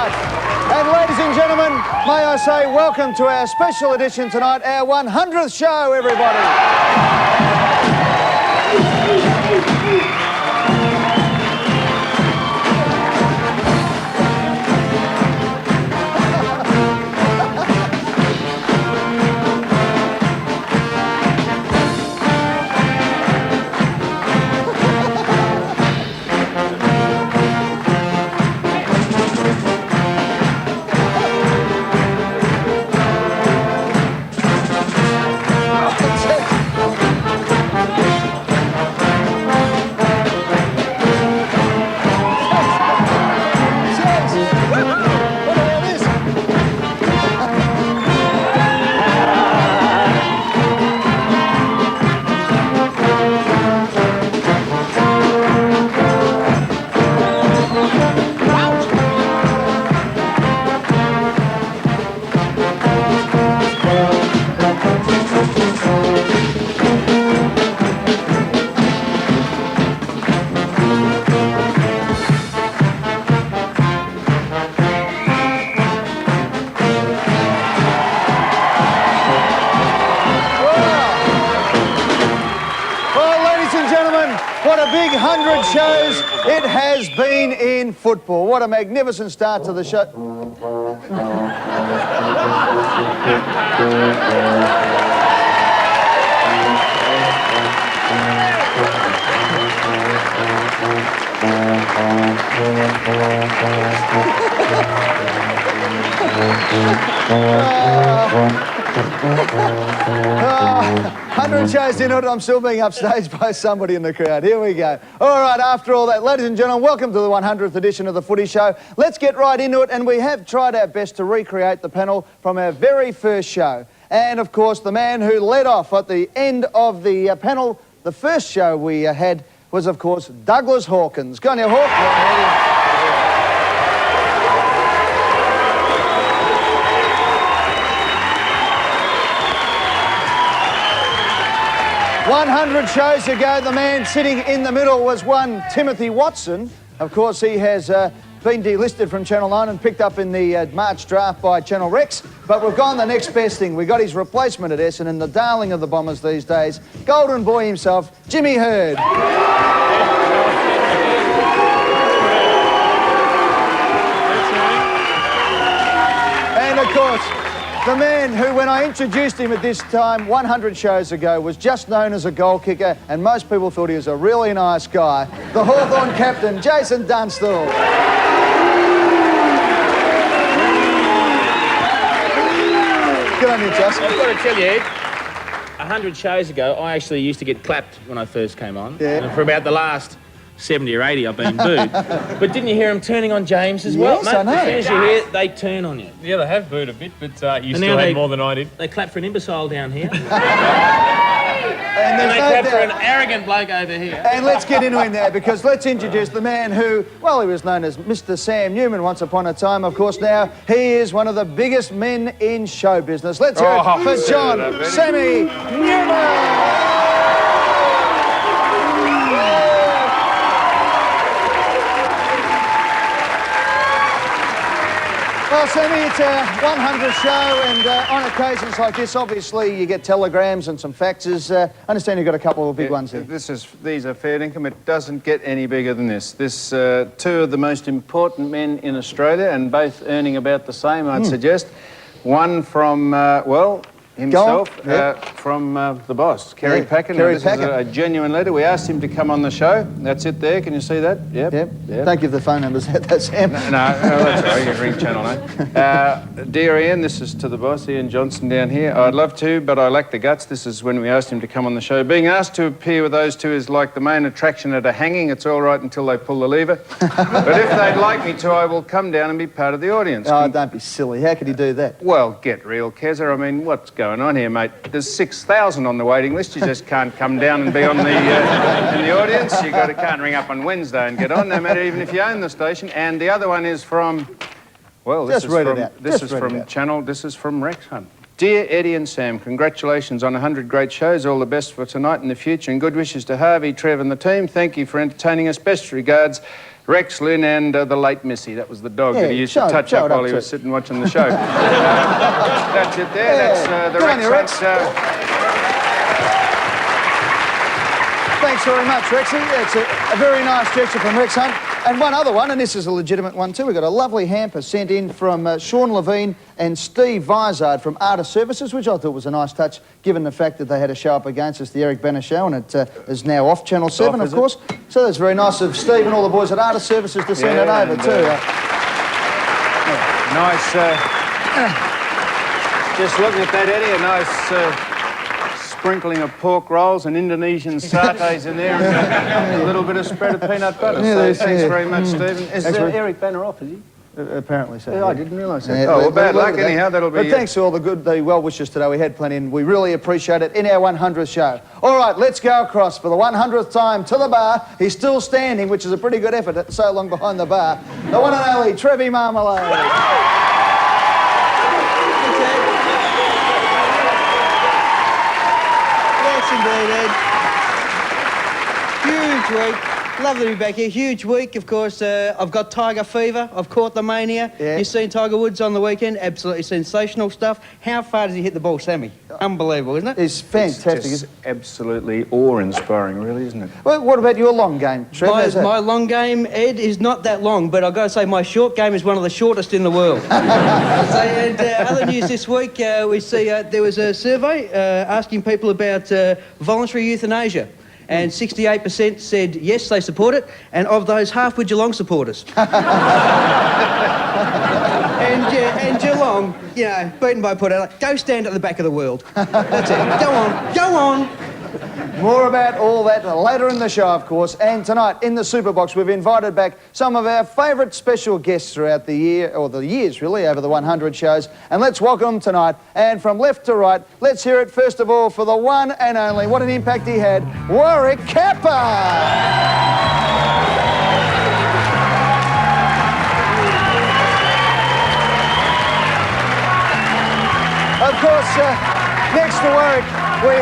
right. And ladies and gentlemen, may I say welcome to our special edition tonight, our 100th show, everybody. What a big 100 shows it has been in football. What a magnificent start to the show. Oh, 100 shows into it, I'm still being upstaged by somebody in the crowd. Here we go. All right, after all that, ladies and gentlemen, welcome to the 100th edition of the Footy Show. Let's get right into it, and we have tried our best to recreate the panel from our very first show. And, of course, the man who led off at the end of the panel, the first show we had, was, of course, Douglas Hawkins. Go on, you Hawk. 100 shows ago, the man sitting in the middle was one Timothy Watson. Of course, he has been delisted from Channel 9 and picked up in the March draft by Channel Rex. But we've gone the next best thing. We got his replacement at Essendon, the darling of the Bombers these days, Golden Boy himself, Jimmy Hurd. And of course, the man who, when I introduced him at this time 100 shows ago, was just known as a goal kicker, and most people thought he was a really nice guy, the Hawthorn captain, Jason Dunstall. Good on you, Justin. I've got to tell you, Ed, 100 shows ago, I actually used to get clapped when I first came on. Yeah. And for about the last 70 or 80, I've been booed. But didn't you hear them turning on James as well? Yes, I know. As soon as you hear it, they turn on you. Yeah, they have booed a bit, but you still had more than I did. They clap for an imbecile down here. And they clap for an arrogant bloke over here. And let's get into him now, because let's introduce the man who, well, he was known as Mr. Sam Newman once upon a time. Of course, now he is one of the biggest men in show business. Let's hear it for John Sammy Newman. Well, Sammy, it's our 100th show, and on occasions like this, obviously, you get telegrams and some faxes. I understand you've got a couple of big ones here. These are fair income. It doesn't get any bigger than this. Two of the most important men in Australia, and both earning about the same, I'd suggest. One from, himself, from the boss, Kerry Packer. This is a genuine letter. We asked him to come on the show. That's it there. Can you see that? Yep. Don't give the phone numbers out, that's Sam. No, that's all right. You can ring Channel 9. Dear Ian, this is to the boss, Ian Johnson down here. I'd love to, but I lack the guts. This is when we asked him to come on the show. Being asked to appear with those two is like the main attraction at a hanging. It's all right until they pull the lever. But if they'd like me to, I will come down and be part of the audience. Oh, don't be silly. How could he do that? Well, get real, Keza. I mean, what's going on here, mate? There's 6,000 on the waiting list. You just can't come down and be on the in the audience. You can't ring up on Wednesday and get on, no matter even if you own the station. And the other one is from, well, this is from Rex Hunt. Dear Eddie and Sam, congratulations on 100 great shows. All the best for tonight and the future, and good wishes to Harvey, Trev, and the team. Thank you for entertaining us. Best regards, Rex Lynn and the late Missy. That was the dog that he used to touch up while he was sitting watching the show. That's it there. That's the Rex. Thanks very much, Rexy. It's a very nice gesture from Rex Hunt. And one other one, and this is a legitimate one too. We've got a lovely hamper sent in from Sean Levine and Steve Vizard from Artist Services, which I thought was a nice touch, given the fact that they had a show up against us, the Eric Banner Show, and it is now off Channel 7, of course. So that's very nice of Steve and all the boys at Artist Services to send it over too. Nice. Just looking at that, Eddie, a nice... sprinkling of pork rolls and Indonesian satay in there and a little bit of spread of peanut butter. So thanks very much, Stephen. Is Eric Banner off, is he? Apparently so. Yeah, I didn't realise that. Oh, well, bad luck anyhow, that'll be... But thanks to all the well wishes today. We had plenty and we really appreciate it in our 100th show. All right, let's go across for the 100th time to the bar. He's still standing, which is a pretty good effort at so long behind the bar. The one and only Trevi Marmalade. Indeed, Ed. Huge week. Lovely to be back here. Huge week, of course. I've got Tiger fever. I've caught the mania. Yeah. You've seen Tiger Woods on the weekend. Absolutely sensational stuff. How far does he hit the ball, Sammy? Unbelievable, isn't it? It's fantastic. It's absolutely awe-inspiring, really, isn't it? Well, what about your long game, Trev? My long game, Ed, is not that long, but I've got to say my short game is one of the shortest in the world. Other news this week, we see there was a survey asking people about voluntary euthanasia. And 68% said yes, they support it, and of those, half were Geelong supporters. and Geelong, you know, beaten by Port, go stand at the back of the world. That's it. Go on, go on. More about all that later in the show, of course. And tonight, in the Super Box, we've invited back some of our favourite special guests throughout the year, or the years, really, over the 100 shows. And let's welcome them tonight. And from left to right, let's hear it, first of all, for the one and only, what an impact he had, Warwick Capper! Of course, next to Warwick, we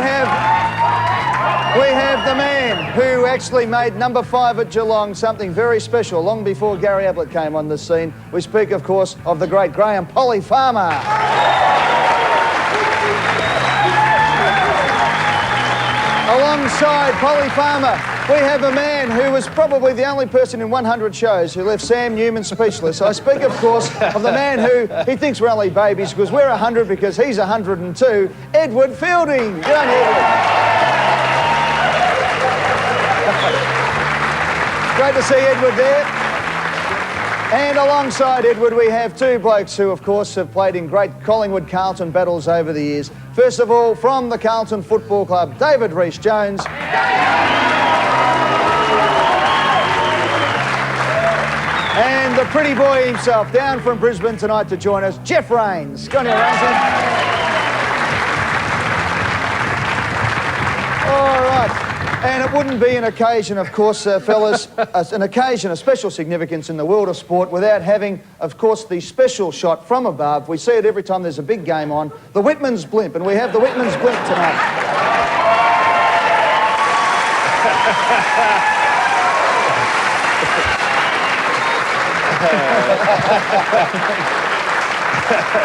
have the man who actually made number 5 at Geelong something very special long before Gary Ablett came on the scene. We speak, of course, of the great Graham Polly Farmer. Alongside Polly Farmer, we have a man who was probably the only person in 100 shows who left Sam Newman speechless. I speak, of course, of the man who he thinks we're only babies because we're 100 because he's 102, Edward Fielding. Good on you, Edward. Great to see Edward there. And alongside Edward, we have two blokes who, of course, have played in great Collingwood-Carlton battles over the years. First of all, from the Carlton Football Club, David Rhys-Jones. And the pretty boy himself, down from Brisbane tonight to join us, Jeff Rains. Go on, your Rainsy. All right. And it wouldn't be an occasion, of course, fellas, an occasion of special significance in the world of sport without having, of course, the special shot from above. We see it every time there's a big game on, the Whitman's Blimp, and we have the Whitman's Blimp tonight.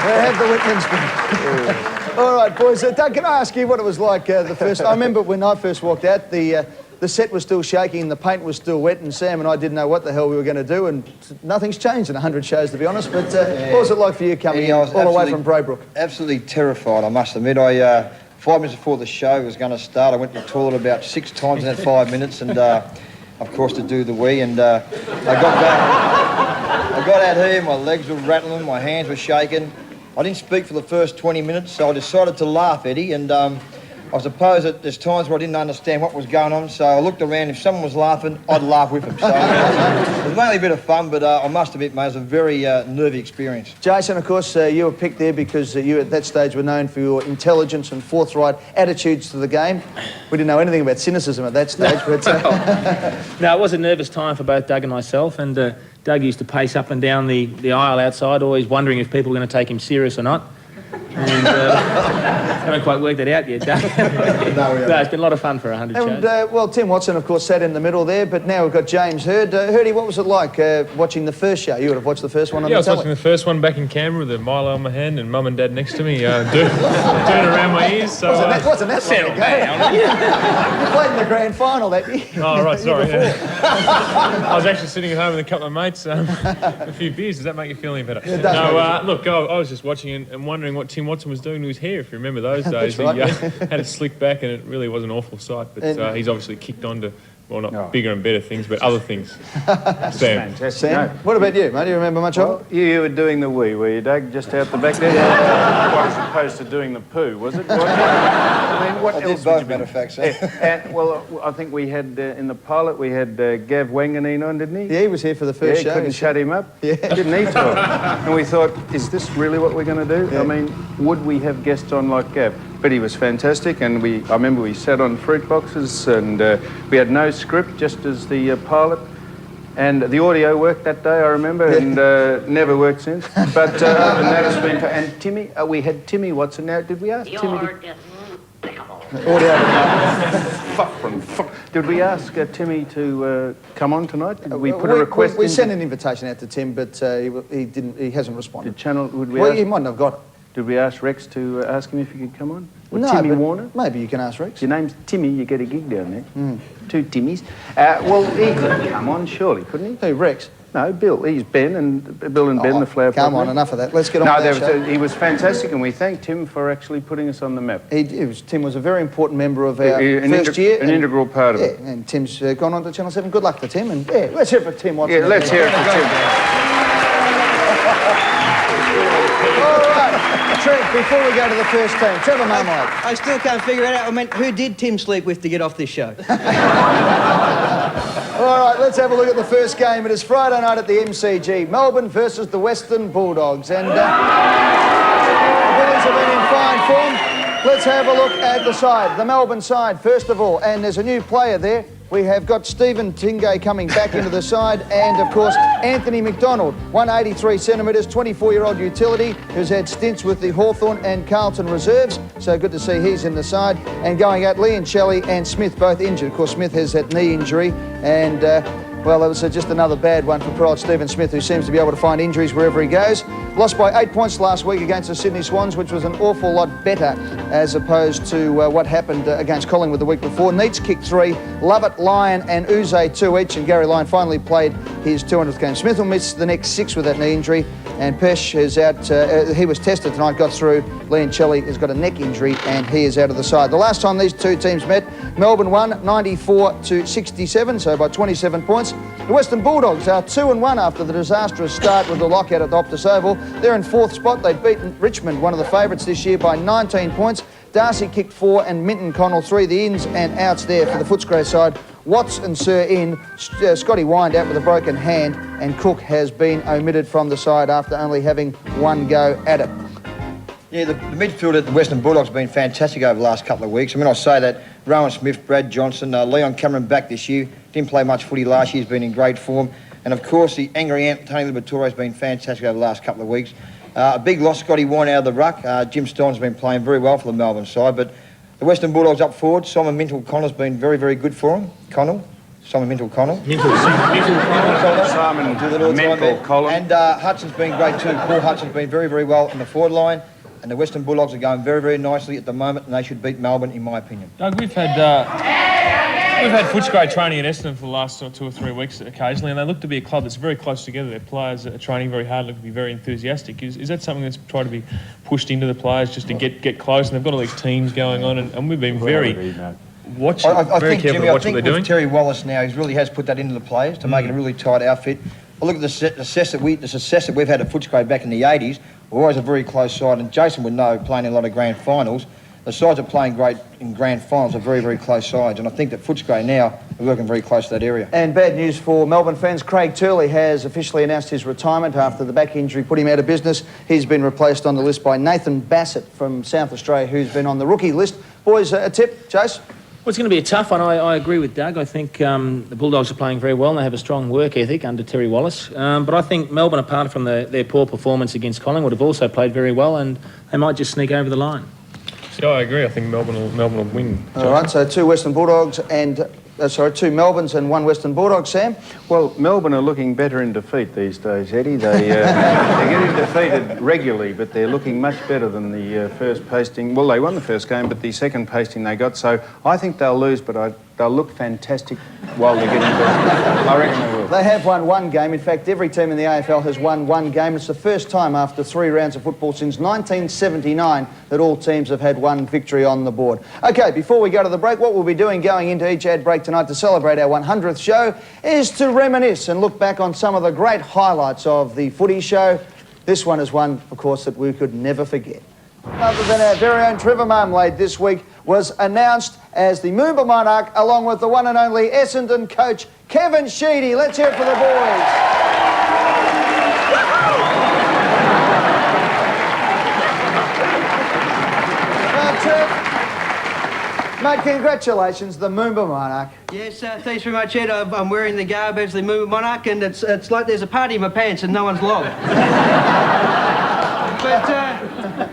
We have the Whitman's Blimp. All right, boys. Doug, can I ask you what it was like the first... I remember when I first walked out, the set was still shaking and the paint was still wet and Sam and I didn't know what the hell we were going to do and nothing's changed in 100 shows, to be honest. But what was it like for you coming in all the way from Brobrook? Absolutely terrified, I must admit. 5 minutes before the show was going to start, I went to the toilet about 6 times in that 5 minutes and, of course, to do the wee. And I got back. I got out here, my legs were rattling, my hands were shaking. I didn't speak for the first 20 minutes, so I decided to laugh, Eddie, and I suppose that there's times where I didn't understand what was going on, so I looked around. If someone was laughing, I'd laugh with them. So it was mainly a bit of fun, but I must admit, mate, it was a very nervy experience. Jason, of course, you were picked there because you at that stage were known for your intelligence and forthright attitudes to the game. We didn't know anything about cynicism at that stage, but... No, it was a nervous time for both Doug and myself, and Doug used to pace up and down the aisle outside, always wondering if people were going to take him serious or not. And haven't quite worked it out yet. No, it's been a lot of fun for 100 And, shows. well, Tim Watson, of course, sat in the middle there, but now we've got James Hurd. Hurdy, what was it like watching the first show? You would have watched the first one on Yeah, I the was telly. watching the first one back in Canberra with a Milo on my hand and Mum and Dad next to me doing around my ears. So, Wasn't that long ago? You played in the grand final that year. Oh, right, sorry. Yeah. I was actually sitting at home with a couple of mates, a few beers. Does that make you feel any better? It does. Look, I was just watching and wondering what Tim Watson was doing to his hair, if you remember those days. That's right, He had it slicked back and it really was an awful sight, but he's obviously kicked on to, well, not bigger and better things, but other things. Sam. Sam, what about you, mate? Do you remember much of it? You were doing the wee, were you, Doug? Just out the back there? As opposed to doing the poo, was it? I mean, what I else did would both, you matter be- of fact, so. And, well, I think we had, in the pilot, we had Gav Wanganeen on, didn't he? Yeah, he was here for the first show. Couldn't shut him up. Yeah. Didn't he, Tom? And we thought, is this really what we're going to do? Yeah. I mean, would we have guests on like Gav? But he was fantastic, and I remember we sat on fruit boxes, and we had no script, just as the pilot. And the audio worked that day, I remember, and never worked since. But other than that, it's been... And Timmy, we had Timmy Watson now. Did we ask Timmy to... Did we ask Timmy to come on tonight? Did we put a request We in? sent an invitation out to Tim, but he didn't. He hasn't responded. Would we Well, ask, he mightn't have got it. did we ask Rex to ask him if he could come on? Or No, Timmy but Warner? Maybe you can ask Rex. Your name's Timmy, you get a gig down there. 2 Timmys. Well, he could come on, surely, couldn't he? Who, Rex? No, Bill. He's Ben, and Bill and Ben, Oh, the flower come pot on, men. enough of that. Let's get on No, with that show. he was fantastic, and we thanked him for actually putting us on the map. Tim was a very important member of our An first year. An integral part of it. Yeah, and Tim's gone on to Channel 7. Good luck to Tim. And yeah, let's hear it for Tim Watson. Yeah, let's hear it for Tim. All right, Trent, before we go to the first team, Trevor Marmalade. I still can't figure it out. I mean, who did Tim sleep with to get off this show? All right, let's have a look at the first game. It is Friday night at the MCG. Melbourne versus the Western Bulldogs. And the Bullies have been in fine form. Let's have a look at the side, the Melbourne side, first of all. And there's a new player there. We have got Stephen Tingay coming back into the side, and of course Anthony McDonald, 183 centimetres, 24-year-old utility, who's had stints with the Hawthorn and Carlton reserves. So good to see he's in the side. And going out, Leon Shelley and Smith both injured. Of course, Smith has that knee injury, and well, it was just another bad one for poor old Stephen Smith, who seems to be able to find injuries wherever he goes. Lost by 8 points last week against the Sydney Swans, which was an awful lot better as opposed to what happened against Collingwood the week before. Neitz kicked 3, Lovett, Lyon and Uze 2 each, and Gary Lyon finally played his 200th game. Smith will miss the next 6 with that knee injury, and Pesh is out. He was tested tonight, got through. Leon Shelley has got a neck injury, and he is out of the side. The last time these two teams met, Melbourne won 94-67, so by 27 points. The Western Bulldogs are 2-1 after the disastrous start with the lockout at the Optus Oval. They're in 4th spot. They'd beaten Richmond, one of the favourites this year, by 19 points. Darcy kicked 4 and Minton Connell 3. The ins and outs there for the Footscray side. Watts and Sir in. Scotty Wind out with a broken hand, and Cook has been omitted from the side after only having one go at it. Yeah, the midfield at the Western Bulldogs have been fantastic over the last couple of weeks. I mean, I say that Rowan Smith, Brad Johnson, Leon Cameron back this year. Didn't play much footy last year, he's been in great form. And of course, the angry ant, Tony Liberatore, has been fantastic over the last couple of weeks. A big loss, Scotty Wine out of the ruck. Jim Stein's been playing very well for the Melbourne side, but the Western Bulldogs up forward, Simon Mintle-Connell's been very, very good for him. Simon Mintle-Connell. Simon Do that all the time there. Colin. And Hudson's been great too. Paul Hudson's been very, very well in the forward line. And the Western Bulldogs are going very, very nicely at the moment, and they should beat Melbourne, in my opinion. Doug, we've had Footscray training at Essendon for the last 2 or 3 weeks occasionally, and they look to be a club that's very close together. Their players are training very hard, look to be very enthusiastic. Is that something that's tried to be pushed into the players just to get close? And they've got all these teams going on, and we've been very I very think, careful Jimmy, to watch I think what they're doing. with Terry Wallace now, he really has put that into the players to make it a really tight outfit. I look at the success that we've had at Footscray back in the 80s. We're always a very close side, and Jason would know, playing in a lot of grand finals, the sides that are playing great in grand finals are very, very close sides, and I think that Footscray now are working very close to that area. And bad news for Melbourne fans. Craig Turley has officially announced his retirement after the back injury put him out of business. He's been replaced on the list by Nathan Bassett from South Australia, who's been on the rookie list. Boys, a tip, Chase? Well, it's going to be a tough one. I agree with Doug. I think the Bulldogs are playing very well and they have a strong work ethic under Terry Wallace. But I think Melbourne, apart from their poor performance against Collingwood, have also played very well and they might just sneak over the line. Yeah, I agree. I think Melbourne will win. All right, so 2 Western Bulldogs and... 2 Melbournes and 1 Western Bulldogs, Sam? Well, Melbourne are looking better in defeat these days, Eddie. They're getting defeated regularly, but they're looking much better than the first pasting. Well, they won the first game, but the second pasting they got. So I think they'll lose, but they'll look fantastic while they're getting better. I reckon they will. They have won 1 game. In fact, every team in the AFL has won 1 game. It's the first time after 3 rounds of football since 1979 that all teams have had 1 victory on the board. OK, before we go to the break, what we'll be doing going into each ad break tonight to celebrate our 100th show is to reminisce and look back on some of the great highlights of the Footy Show. This one is one, of course, that we could never forget. Other than our very own Trevor Marmalade this week was announced as the Moomba Monarch along with the one and only Essendon coach Kevin Sheedy. Let's hear it for the boys. Mate, congratulations, the Moomba Monarch. Yes, thanks very much, Ed. I'm wearing the garb as the Moomba Monarch, and it's like there's a party in my pants and no one's along. But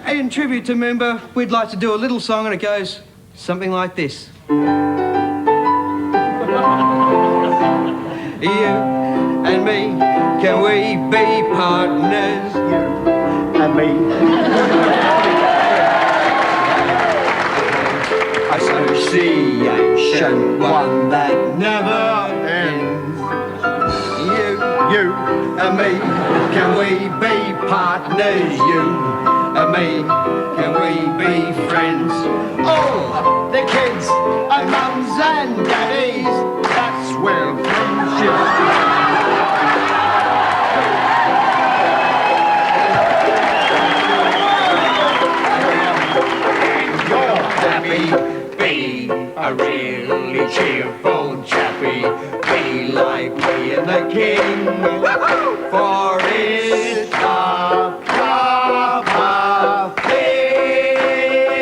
in tribute to Moomba, we'd like to do a little song, and it goes something like this. You and me, can we be partners? You and me. Association, one that never ends. You and me, can we be partners? You and me, can we be friends? All the kids and mums and daddies, that's where friendship. Be a really cheerful chappy, be like me and the king, for it's a proper thing.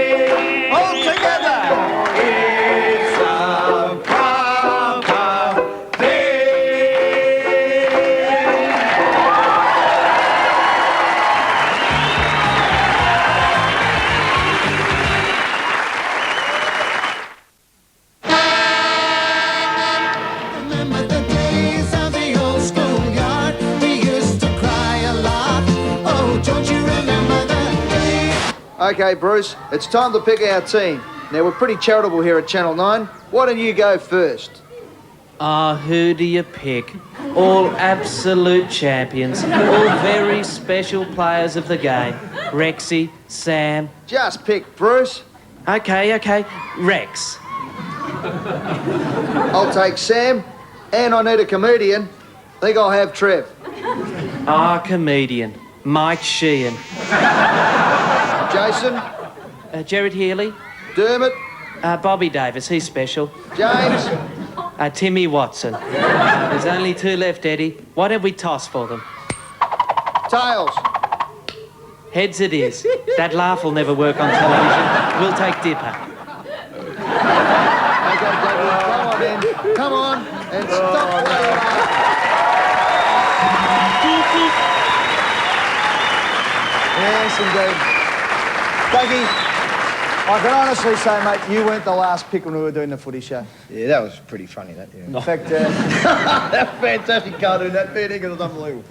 All together, it's a proper thing. OK, Bruce, it's time to pick our team. Now, we're pretty charitable here at Channel 9. Why don't you go first? Who do you pick? All absolute champions, all very special players of the game. Rexy, Sam. Just pick Bruce. OK, Rex. I'll take Sam, and I need a comedian. Think I'll have Trev. Comedian. Mike Sheehan. Jason. Jared Healy. Dermot. Bobby Davis, he's special. James. Timmy Watson. There's only 2 left, Eddie. Why don't we toss for them? Tails. Heads it is. That laugh will never work on television. We'll take Dipper. OK, David, come on then. Come on and stop that. Yes, indeed. Dougie, I can honestly say, mate, you weren't the last pick when we were doing the Footy Show. Yeah, that was pretty funny, that, yeah. In fact, That fantastic cartoon, that fair dinkum was unbelievable.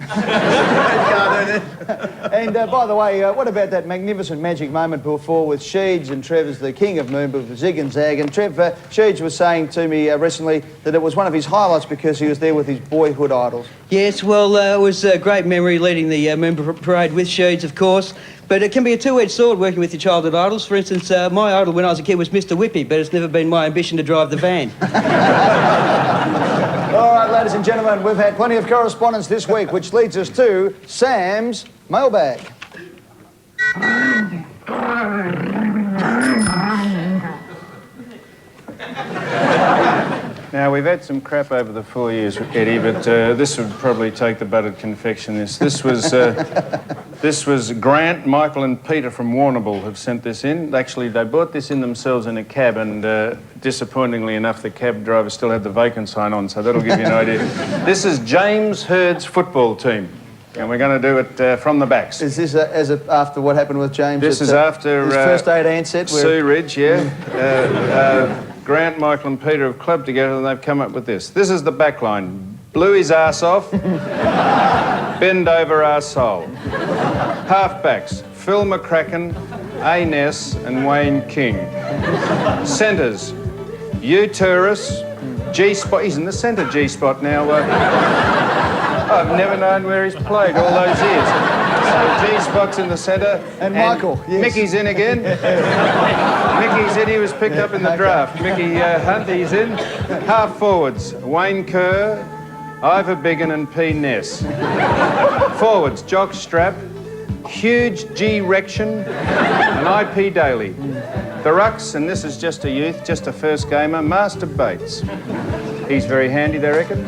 and by the way, what about that magnificent magic moment before with Sheeds and Trev as the king of Moomba with Zig and Zag? And Trev, Sheeds was saying to me recently that it was one of his highlights because he was there with his boyhood idols. Yes, well, it was a great memory leading the Moomba parade with Sheeds, of course. But it can be a two-edged sword working with your childhood idols. For instance, my idol when I was a kid was Mr. Whippy, but it's never been my ambition to drive the van. All right, ladies and gentlemen, we've had plenty of correspondence this week, which leads us to Sam's mailbag. Now, we've had some crap over the 4 years, Eddie, but this would probably take the buttered confection. This was Grant, Michael and Peter from Warrnambool have sent this in. Actually, they brought this in themselves in a cab, and disappointingly enough, the cab driver still had the vacant sign on, so that'll give you an idea. This is James Hurd's football team, and we're going to do it from the backs. Is this after what happened with James? This is after his first aid handset? Sue Ridge, yeah. Grant, Michael and Peter have clubbed together and they've come up with this. This is the back line. Blew his ass off, bend over our soul. Half-backs, Phil McCracken, A. Ness and Wayne King. Centres, Hugh Turris, G-spot. He's in the centre G-spot now. I've never known where he's played all those years. So G-spot's in the centre. And Michael, yes. Mickey's in again. Mickey's in, he was picked up in the draft. Mickey Hunt, he's in. Half forwards, Wayne Kerr, Ivor Biggin and P. Ness. Forwards, Jock Strap, Huge G. Rection and I.P. Daly. The rucks, and this is just a youth, just a first gamer, Master Bates. He's very handy, they reckon.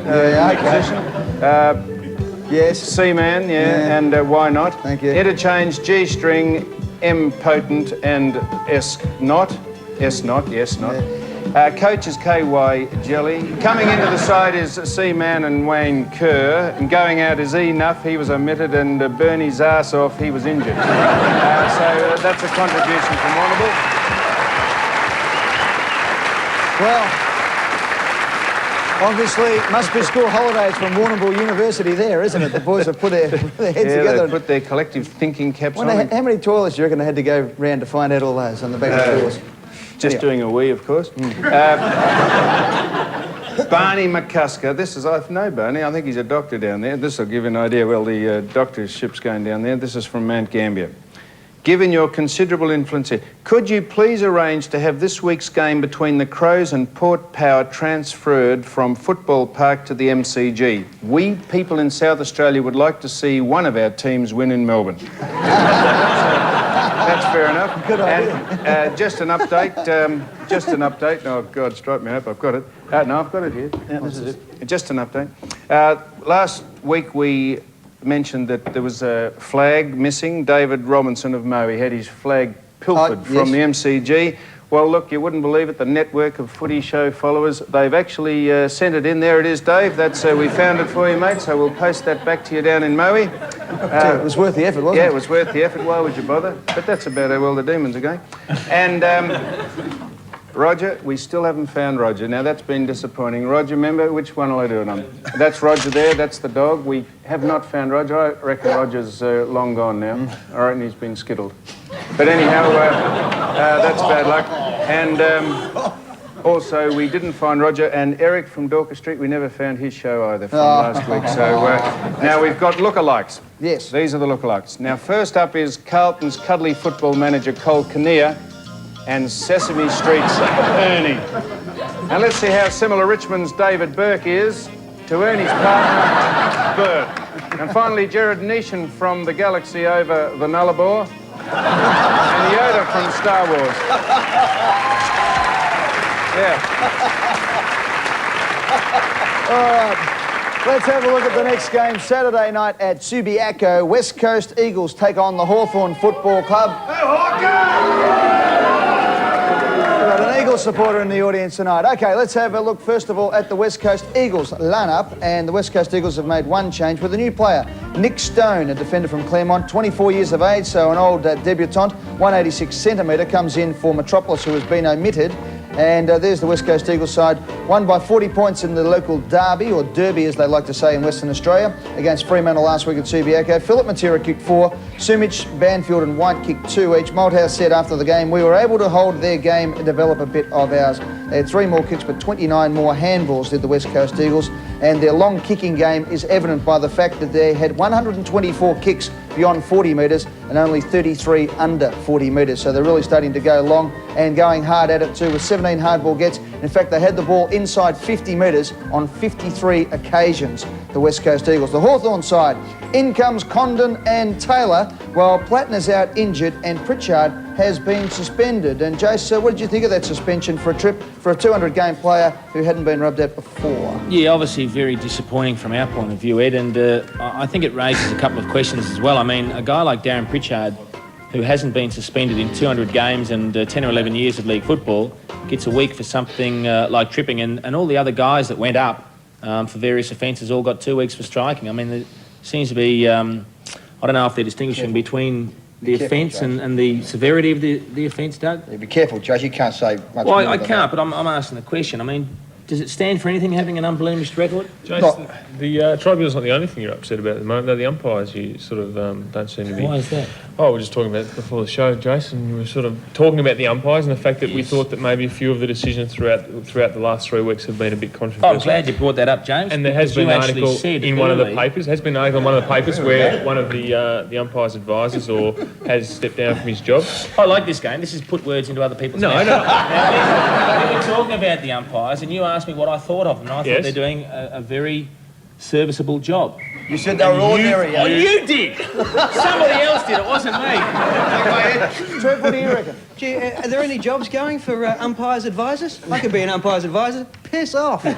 Yes. C-Man, yeah. And why not? Thank you. Interchange, G-string, M potent and S not. S not, yes, not. Yeah. Coach is KY Jelly. Coming into the side is C-Man and Wayne Kerr. And going out is E Nuff, he was omitted, and Bernie's ass off, he was injured. So that's a contribution from Warrnambool. Well, obviously, must be school holidays from Warrnambool University there, isn't it? The boys have put their heads together. They put their collective thinking caps on. How many toilets do you reckon they had to go round to find out all those on the back of the doors? Just doing a wee, of course. Barney McCusker. This is, I know Barney, I think he's a doctor down there. This will give you an idea. Well, the doctor's ship's going down there. This is from Mount Gambier. Given your considerable influence here, could you please arrange to have this week's game between the Crows and Port Power transferred from Football Park to the MCG? We, people in South Australia, would like to see one of our teams win in Melbourne. That's fair enough. Good idea. And just an update, Oh, God, strike me up, I've got it. No, I've got it here. Yeah, this is it. Just an update. Last week we mentioned that there was a flag missing. David Robinson of Moe had his flag pilfered from the MCG. Well, look, you wouldn't believe it, the network of Footy Show followers, they've actually sent it in. There it is, Dave. That's we found it for you, mate, so we'll post that back to you down in Moe. It was worth the effort, wasn't it? Yeah, it was worth the effort. Why would you bother? But that's about how well the Demons are going. And Roger, we still haven't found Roger. Now, that's been disappointing. Roger, remember, which one will I do it on? That's Roger there, that's the dog. We have not found Roger. I reckon Roger's long gone now. I reckon he's been skittled. But anyhow, that's bad luck. And also, we didn't find Roger. And Eric from Dorcas Street, we never found his show either from last week. So now we've got lookalikes. Yes. These are the lookalikes. Now, first up is Carlton's cuddly football manager, Cole Kinnear, and Sesame Street's Ernie. And let's see how similar Richmond's David Burke is to Ernie's partner, Bert. And finally, Jared Neeson from the galaxy over the Nullarbor, and Yoda from Star Wars. Yeah. All right. Let's have a look at the next game. Saturday night at Subiaco, West Coast Eagles take on the Hawthorn Football Club. We've got an Eagles supporter in the audience tonight. OK, let's have a look first of all at the West Coast Eagles lineup. And the West Coast Eagles have made one change with a new player, Nick Stone, a defender from Claremont, 24 years of age, so an old debutant, 186 centimetre, comes in for Metropolis, who has been omitted. And there's the West Coast Eagles side, won by 40 points in the local derby, or derby as they like to say in Western Australia, against Fremantle last week at Subiaco. Philip Matera kicked 4, Sumich, Banfield and White kicked 2 each. Malthouse said after the game, we were able to hold their game and develop a bit of ours. They had 3 more kicks, but 29 more handballs did the West Coast Eagles. And their long kicking game is evident by the fact that they had 124 kicks beyond 40 metres, and only 33 under 40 metres. So they're really starting to go long and going hard at it too, with 17 hardball gets. In fact, they had the ball inside 50 metres on 53 occasions, the West Coast Eagles. The Hawthorn side, in comes Condon and Taylor, while Plattner's out injured and Pritchard has been suspended. And Jace, what did you think of that suspension for a trip for a 200-game player who hadn't been rubbed out before? Yeah, obviously very disappointing from our point of view, Ed, and I think it raises a couple of questions as well. I mean, a guy like Darren Pritchard, who hasn't been suspended in 200 games and 10 or 11 years of league football, gets a week for something like tripping, and all the other guys that went up for various offences all got 2 weeks for striking. I mean, there seems to be, I don't know if they're distinguishing between the offence and the severity of the offence, Doug? Yeah, be careful, Judge. You can't say much Well, more I than can't, that. but I'm asking the question. I mean, does it stand for anything having an unblemished record? Jason, the tribunal's not the only thing you're upset about at the moment. They're the umpires. You sort of don't seem to be. Why is that? Oh, we're just talking about it before the show, Jason. We were sort of talking about the umpires and the fact that we thought that maybe a few of the decisions throughout the last 3 weeks have been a bit controversial. I'm glad you brought that up, James. And there has been an article in one of the papers. Where one of the umpires' advisors has stepped down from his job. I like this game. This is put words into other people's mouths. No. Now, we were talking about the umpires, and you asked me what I thought of them, and I thought they're doing a very serviceable job. You said they were ordinary. Well, you did. Somebody else did. It wasn't me. Trev, what do you reckon? Gee, are there any jobs going for umpires' advisors? I could be an umpire's advisor. Piss off. The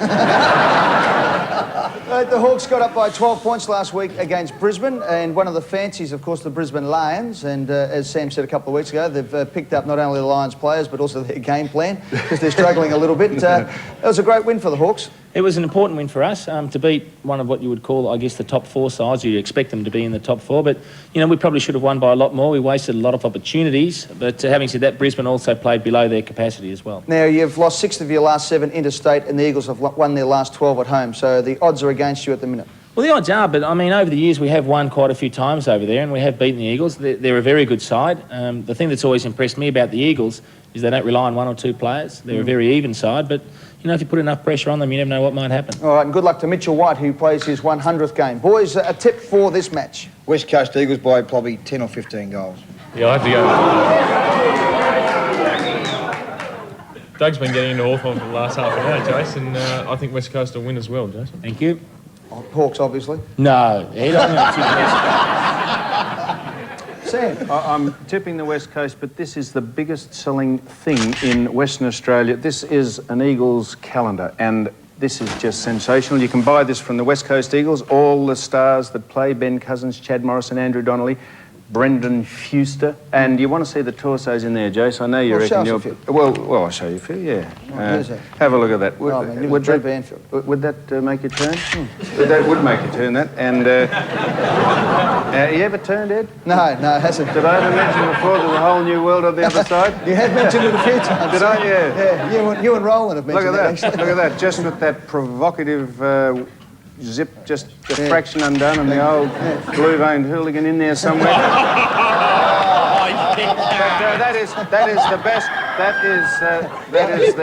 Hawks got up by 12 points last week against Brisbane, and one of the fancies, of course, the Brisbane Lions. And as Sam said a couple of weeks ago, they've picked up not only the Lions players, but also their game plan, because they're struggling a little bit. It was a great win for the Hawks. It was an important win for us to beat one of what you would call, I guess, the top 4 sides. You expect them to be in the top 4, but, you know, we probably should have won by a lot more. We wasted a lot of opportunities, but having said that, Brisbane also played below their capacity as well. Now, you've lost 6 of your last 7 interstate, and the Eagles have won their last 12 at home, so the odds are against you at the minute. Well, the odds are, but, I mean, over the years we have won quite a few times over there, and we have beaten the Eagles. They're a very good side. The thing that's always impressed me about the Eagles is they don't rely on 1 or 2 players. They're a very even side, but, you know, if you put enough pressure on them, you never know what might happen. All right, and good luck to Mitchell White, who plays his 100th game. Boys, a tip for this match. West Coast Eagles by probably 10 or 15 goals. Yeah, I have to go. Doug's been getting into Hawthorn for the last half an hour, Jason. I think West Coast will win as well, Jason. Thank you. Hawks, obviously. No, Ed, I'm going to tip Sam. I'm tipping the West Coast, but this is the biggest selling thing in Western Australia. This is an Eagles calendar, and this is just sensational. You can buy this from the West Coast Eagles. All the stars that play, Ben Cousins, Chad Morrison, Andrew Donnelly, Brendan Fuster, and you want to see the torsos in there, Jace. I know you reckon you're... Well, I'll show you a few, yeah. Have a look at that. Would that make you turn? That would make you turn, that. And you ever turned, Ed? No, it hasn't. Did I ever mention before there's a whole new world on the other side? You have mentioned it a few times. Did I? Yeah. Yeah, you and Roland have mentioned Look at it, that. actually. Look at that. Just with that provocative zip, just a fraction undone, and the old blue-veined hooligan in there somewhere. That is the best. That is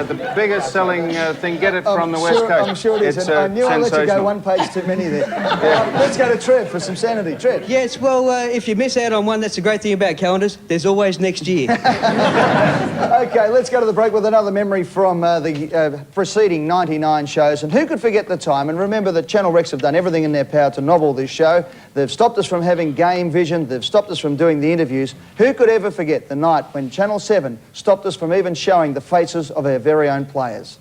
the biggest selling thing. Get it from the West Coast. I'm sure it is. It's And I knew I let you go sensational. one page too many there. Let's go to Trev for some sanity. Trev. Yes, well, if you miss out on one, that's the great thing about calendars. There's always next year. Okay, let's go to the break with another memory from the preceding 99 shows. And who could forget the time? And remember that Channel Rex have done everything in their power to novel this show. They've stopped us from having game vision. They've stopped us from doing the interviews. Who could ever forget the night when Channel 7 stopped us from even showing the faces of our very own players?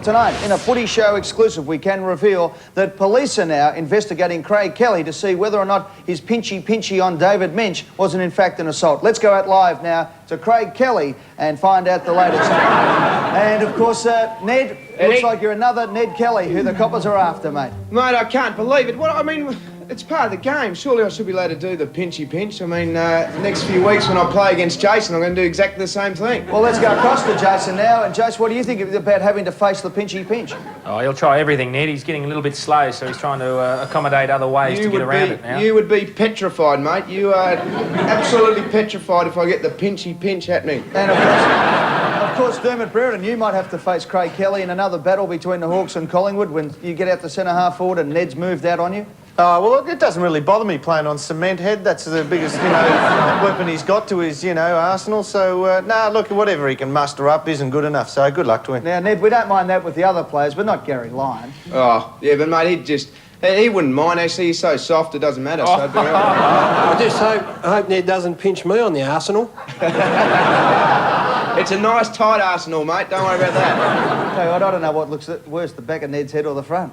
Tonight, in a Footy Show exclusive, we can reveal that police are now investigating Craig Kelly to see whether or not his pinchy on David Mensch wasn't in fact an assault. Let's go out live now to Craig Kelly and find out the latest. And of course, Ned, looks like you're another Ned Kelly who the coppers are after, mate. Mate, I can't believe it. What I mean, it's part of the game. Surely I should be allowed to do the pinchy pinch. I mean, the next few weeks when I play against Jason, I'm going to do exactly the same thing. Well, let's go across to Jason now. And Jason, what do you think about having to face the pinchy pinch? Oh, he'll try everything, Ned. He's getting a little bit slow, so he's trying to accommodate other ways to get around it now. You would be petrified, mate. You are absolutely petrified if I get the pinchy pinch happening. And of course, Dermot Brereton, you might have to face Craig Kelly in another battle between the Hawks and Collingwood when you get out the centre half forward and Ned's moved out on you. Oh, well, it doesn't really bother me playing on cement head. That's the biggest, weapon he's got to his, arsenal. So, look, whatever he can muster up isn't good enough. So, good luck to him. Now, Ned, we don't mind that with the other players, but not Gary Lyon. Oh, yeah, but mate, he wouldn't mind, actually. He's so soft, it doesn't matter. So it'd be all right. I just hope Ned doesn't pinch me on the arsenal. It's a nice, tight arsenal, mate. Don't worry about that. Tell you what, I don't know what looks worse, the back of Ned's head or the front.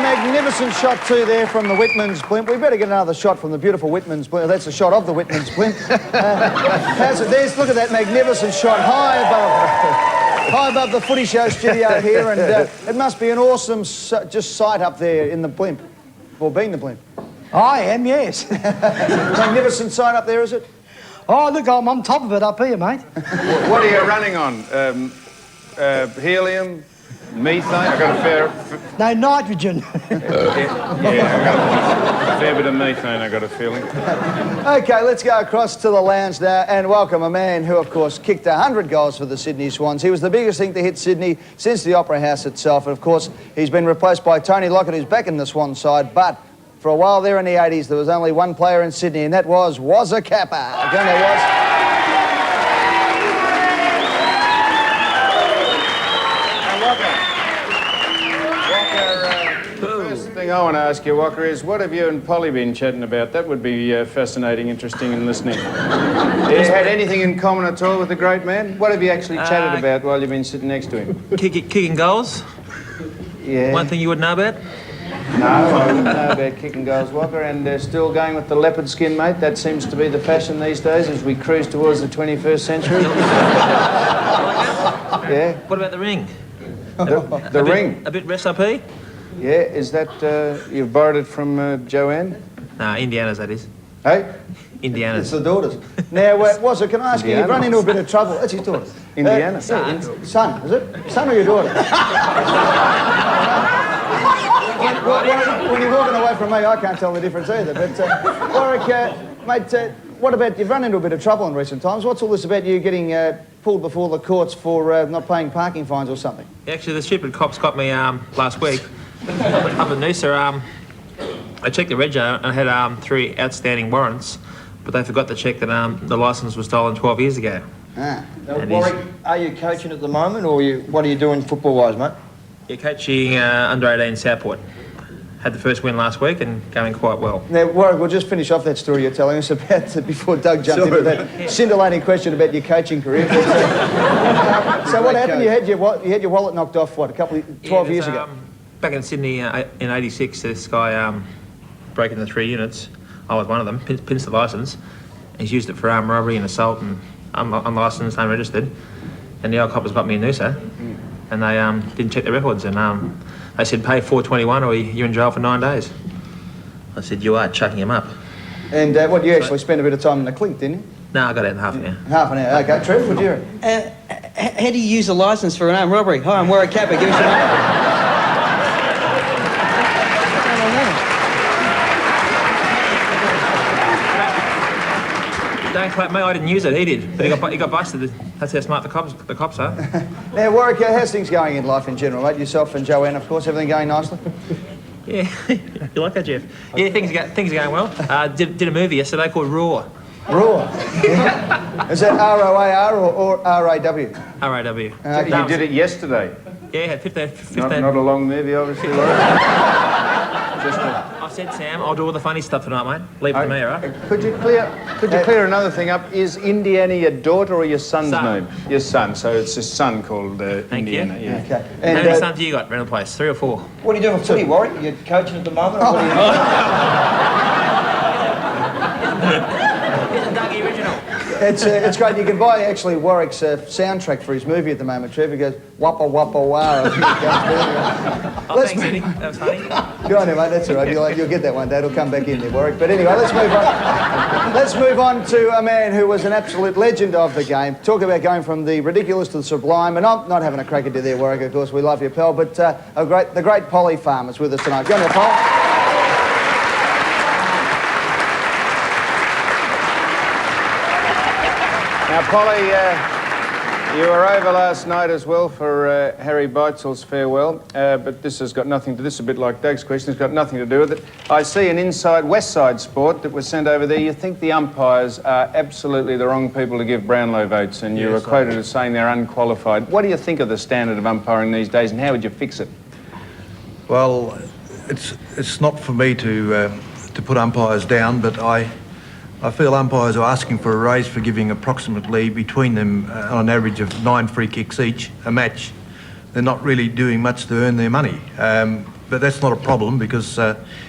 Magnificent shot too there from the Whitman's blimp. We better get another shot from the beautiful Whitman's blimp. That's a shot of the Whitman's blimp. Look at that magnificent shot high above the Footy Show studio here, and it must be an awesome just sight up there in the blimp, or being the blimp. I am, yes. Magnificent sight up there, is it? Oh, look, I'm on top of it up here, mate. What are you running on? Helium? Methane? I got a No, nitrogen. I got a fair bit of methane, I got a feeling. OK, let's go across to the lounge now and welcome a man who, of course, kicked 100 goals for the Sydney Swans. He was the biggest thing to hit Sydney since the Opera House itself. And, of course, he's been replaced by Tony Lockett, who's back in the Swan side. But for a while there in the 80s, there was only one player in Sydney, and that was Warwick Capper. Again, there was. I want to ask you, Walker, is what have you and Polly been chatting about? That would be fascinating, interesting and listening. Have you had anything in common at all with the great man? What have you actually chatted about while you've been sitting next to him? Kicking goals. Yeah. One thing you wouldn't know about? No, I wouldn't know about kicking goals, Walker, and still going with the leopard skin, mate. That seems to be the fashion these days as we cruise towards the 21st century. Yeah. What about the ring? The ring? A bit recipe? Yeah, is that, you've borrowed it from Joanne? Nah, Indiana's, that is. Hey? Indiana's. It's the daughters. Now, can I ask you, you've run into a bit of trouble. That's his daughter. Indiana. Son, is it? Son or your daughter? when you're walking away from me, I can't tell the difference either. But, Warwick, mate, what about, you've run into a bit of trouble in recent times. What's all this about you getting pulled before the courts for not paying parking fines or something? Actually, the stupid cops got me last week. Up in Noosa, I checked the reg and I had 3 outstanding warrants, but they forgot to check that the licence was stolen 12 years ago. Now, Warwick, are you coaching at the moment, or what are you doing football-wise, mate? You're coaching under 18 Southport. Had the first win last week and going quite well. Now, Warwick, we'll just finish off that story you're telling us about before Doug jumped into that scintillating question about your coaching career. So what happened? You had your wallet knocked off, 12 years ago? Back in Sydney in '86, this guy broke into 3 units. I was one of them, pinched the licence. He's used it for armed robbery and assault and unlicensed, unregistered. And the old coppers got me in Noosa, and they didn't check their records, and they said pay $4.21 or you're in jail for 9 days. I said, you are chucking him up. And you actually spent a bit of time in the clink, didn't you? No, I got out in half an hour. Half an hour, OK. Trev, would you? How do you use a licence for an armed robbery? Hi, I'm Warwick Capper. Give us your name. Don't clap me, I didn't use it, he did. But he got busted. That's how smart the cops are. Now, Warwick, how's things going in life in general, mate? Yourself and Joanne, of course, everything going nicely? Yeah, you like that, Jeff? Yeah, things are going well. Did a movie yesterday called Raw. Raw? Is that R-O-A-R or R-A-W? R-A-W. You did it yesterday? Yeah, had 15. Not a long movie, obviously, Warwick. I said, Sam, I'll do all the funny stuff tonight, mate. Leave it to me, all right? Could you clear another thing up? Is Indiana your daughter or your son's name? Your son. So it's his son called Thank Indiana. You. Yeah. Okay. How many sons have you got, rental place? 3 or 4? What are you doing for footy, Warwick? You're coaching at the moment, or what are you doing? Isn't Dougie original? It's great. You can buy actually Warwick's soundtrack for his movie at the moment, Trev. He goes wappa wappa wow. Thanks, Eddie. That was funny. Go on, mate. That's all right. You'll get that one day. It'll come back in there, Warwick. But anyway, let's move on. Let's move on to a man who was an absolute legend of the game. Talk about going from the ridiculous to the sublime. And I'm not having a crack at you there, Warwick. Of course, we love you, pal. But the great Polly Farmer's with us tonight. Go on, Paul. Now, Polly, you were over last night as well for Harry Beitzel's farewell, but this has got nothing to... This is a bit like Doug's question. It's got nothing to do with it. I see an inside West Side Sport that was sent over there. You think the umpires are absolutely the wrong people to give Brownlow votes, and you were quoted as saying they're unqualified. What do you think of the standard of umpiring these days, and how would you fix it? Well, it's not for me to put umpires down, but I feel umpires are asking for a raise for giving approximately between them on an average of 9 free kicks each a match. They're not really doing much to earn their money. But that's not a problem because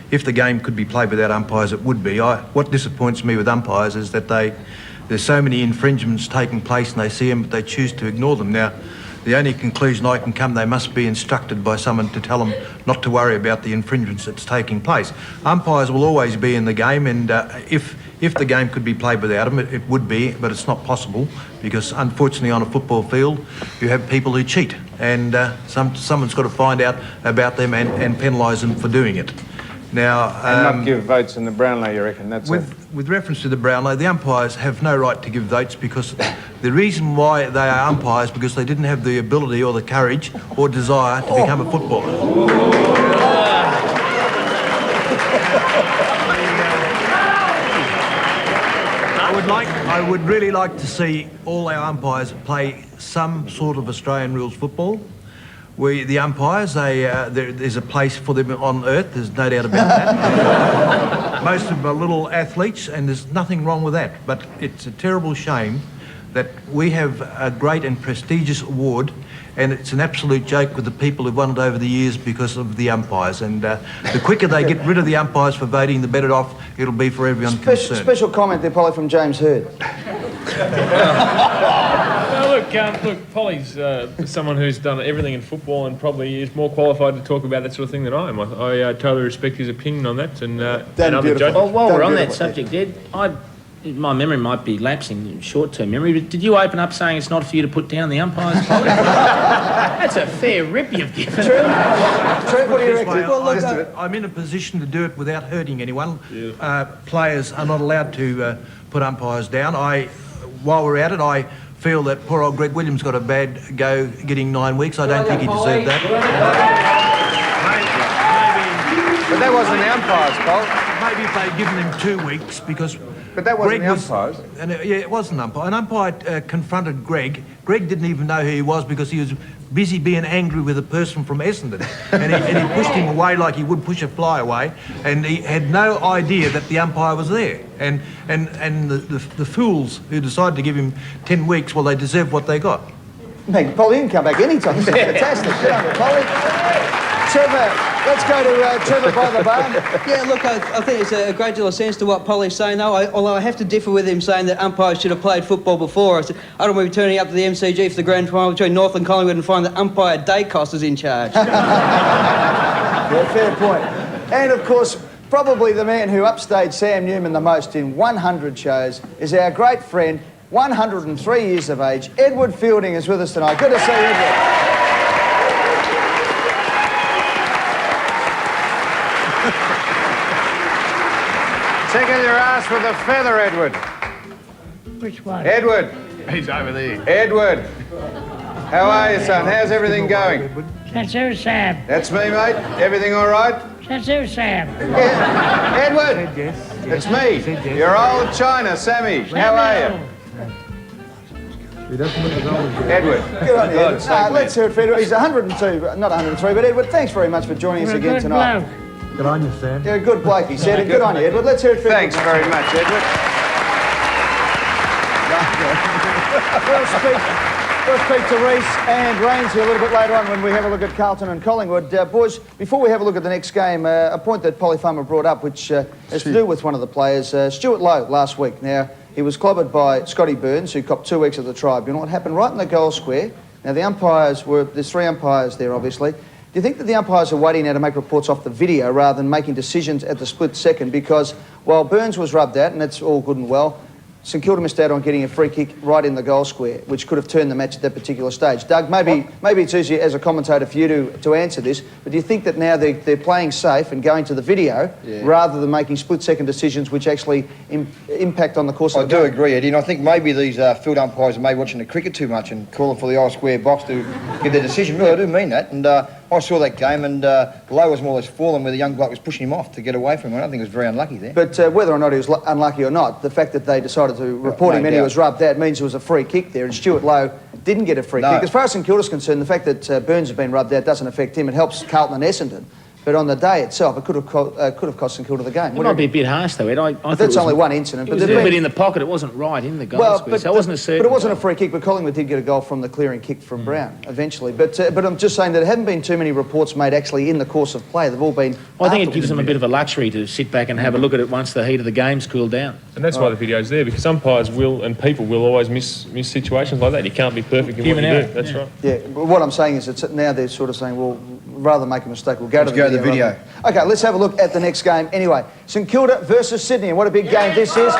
if the game could be played without umpires, it would be. What disappoints me with umpires is that there's so many infringements taking place and they see them but they choose to ignore them. Now, the only conclusion I can come, they must be instructed by someone to tell them not to worry about the infringements that's taking place. Umpires will always be in the game, and if the game could be played without them, it would be, but it's not possible because unfortunately on a football field you have people who cheat, and someone's got to find out about them and penalise them for doing it. Now, and not give votes in the Brownlow, you reckon? That's with reference to the Brownlow, the umpires have no right to give votes because the reason why they are umpires because they didn't have the ability or the courage or desire to become a footballer. I would really like to see all our umpires play some sort of Australian rules football. The umpires, there's a place for them on earth, there's no doubt about that. Most of them are little athletes, and there's nothing wrong with that. But it's a terrible shame that we have a great and prestigious award, and it's an absolute joke with the people who've won it over the years because of the umpires. And the quicker they get rid of the umpires for voting, the better off it'll be for everyone concerned. Special comment there, Polly, from James Hurd. Look, Polly's someone who's done everything in football and probably is more qualified to talk about that sort of thing than I am. I totally respect his opinion on that and other judges. Well, while we're on that subject, Ed, my memory might be lapsing, short-term memory, but did you open up saying it's not for you to put down the umpires, Polly? That's a fair rip you've given. True, what do you reckon? Well, look, I'm in a position to do it without hurting anyone. Yeah. Players are not allowed to put umpires down. While we're at it, I feel that poor old Greg Williams got a bad go getting 9 weeks. I don't think he deserved that. But that wasn't the umpires' fault. Maybe if they'd given him 2 weeks because... But that wasn't the umpires. Yeah, it was an umpire. An umpire confronted Greg. Greg didn't even know who he was because he was busy being angry with a person from Essendon. And he pushed him away like he would push a fly away. And he had no idea that the umpire was there. And the fools who decided to give him 10 weeks, well, they deserve what they got. Hey, Polly, you can come back anytime. This is fantastic. Good on you, Polly. Trevor, let's go to Trevor by the bar. Yeah, look, I think it's a great deal of sense to what Polly's saying, though. Although I have to differ with him saying that umpires should have played football before. I don't want to be turning up to the MCG for the grand final between North and Collingwood and find that umpire Dacos is in charge. Yeah, fair point. And, of course, probably the man who upstaged Sam Newman the most in 100 shows is our great friend, 103 years of age, Edward Fielding is with us tonight. Good to see you, Edward. Tickle your ass with a feather, Edward. Which one? Edward. He's over there. Edward. How are you, son? How's everything going? That's who, Sam. That's me, mate. Everything all right? That's who, Sam. Yeah. Edward. Yes. It's me. Your old China, Sammy. How are you? Edward. Good on you, Edward. Let's hear it for Edward. He's 102, not 103, but Edward, thanks very much for joining us again tonight. Bloke. Good on you, Sam. You're a good bloke, he said. Good on you, Edward. Let's hear it for Thanks very much, Edward. We'll speak to Reece and Rainsy a little bit later on when we have a look at Carlton and Collingwood. Boys, before we have a look at the next game, a point that Polly Farmer brought up, which has to do with one of the players, Stuart Lowe, last week. Now, he was clobbered by Scotty Burns, who copped 2 weeks at the Tribunal. It happened right in the goal square. Now, there's 3 umpires there, obviously. Do you think that the umpires are waiting now to make reports off the video rather than making decisions at the split second? Because while Burns was rubbed out, and that's all good and well, St Kilda missed out on getting a free kick right in the goal square, which could have turned the match at that particular stage. Doug, maybe it's easier as a commentator for you to answer this, but do you think that now they're playing safe and going to the video rather than making split-second decisions which actually impact on the course of the game? I do agree, Eddie, and I think maybe these field umpires are maybe watching the cricket too much and calling for the old square box to give their decision. Really, I do mean that. And I saw that game, and Lowe was more or less falling where the young bloke was pushing him off to get away from him. I don't think it was very unlucky there. But whether or not he was unlucky or not, the fact that they decided to report him and he was rubbed out means there was a free kick there, and Stuart Lowe didn't get a free kick. As far as St Kilda's concerned, the fact that Burns has been rubbed out doesn't affect him. It helps Carlton and Essendon. But on the day itself, it could have cost St Kilda the game. It might be a bit harsh, though, Ed. I thought that's only one incident. It was a little bit in the pocket. It wasn't right in the goal square, so it wasn't a certain. But it wasn't a free kick. But Collingwood did get a goal from the clearing kick from Brown eventually. But I'm just saying that there haven't been too many reports made actually in the course of play. They've all been. Well, I think it gives them a bit of a luxury to sit back and have a look at it once the heat of the game's cooled down. And that's why the video's there, because umpires will and people will always miss situations like that. You can't be perfect in what you do. That's right. Yeah, but what I'm saying is that now they're sort of saying, well, rather than make a mistake, we'll go to the video. Okay, let's have a look at the next game. Anyway, St Kilda versus Sydney, and what a big game this is.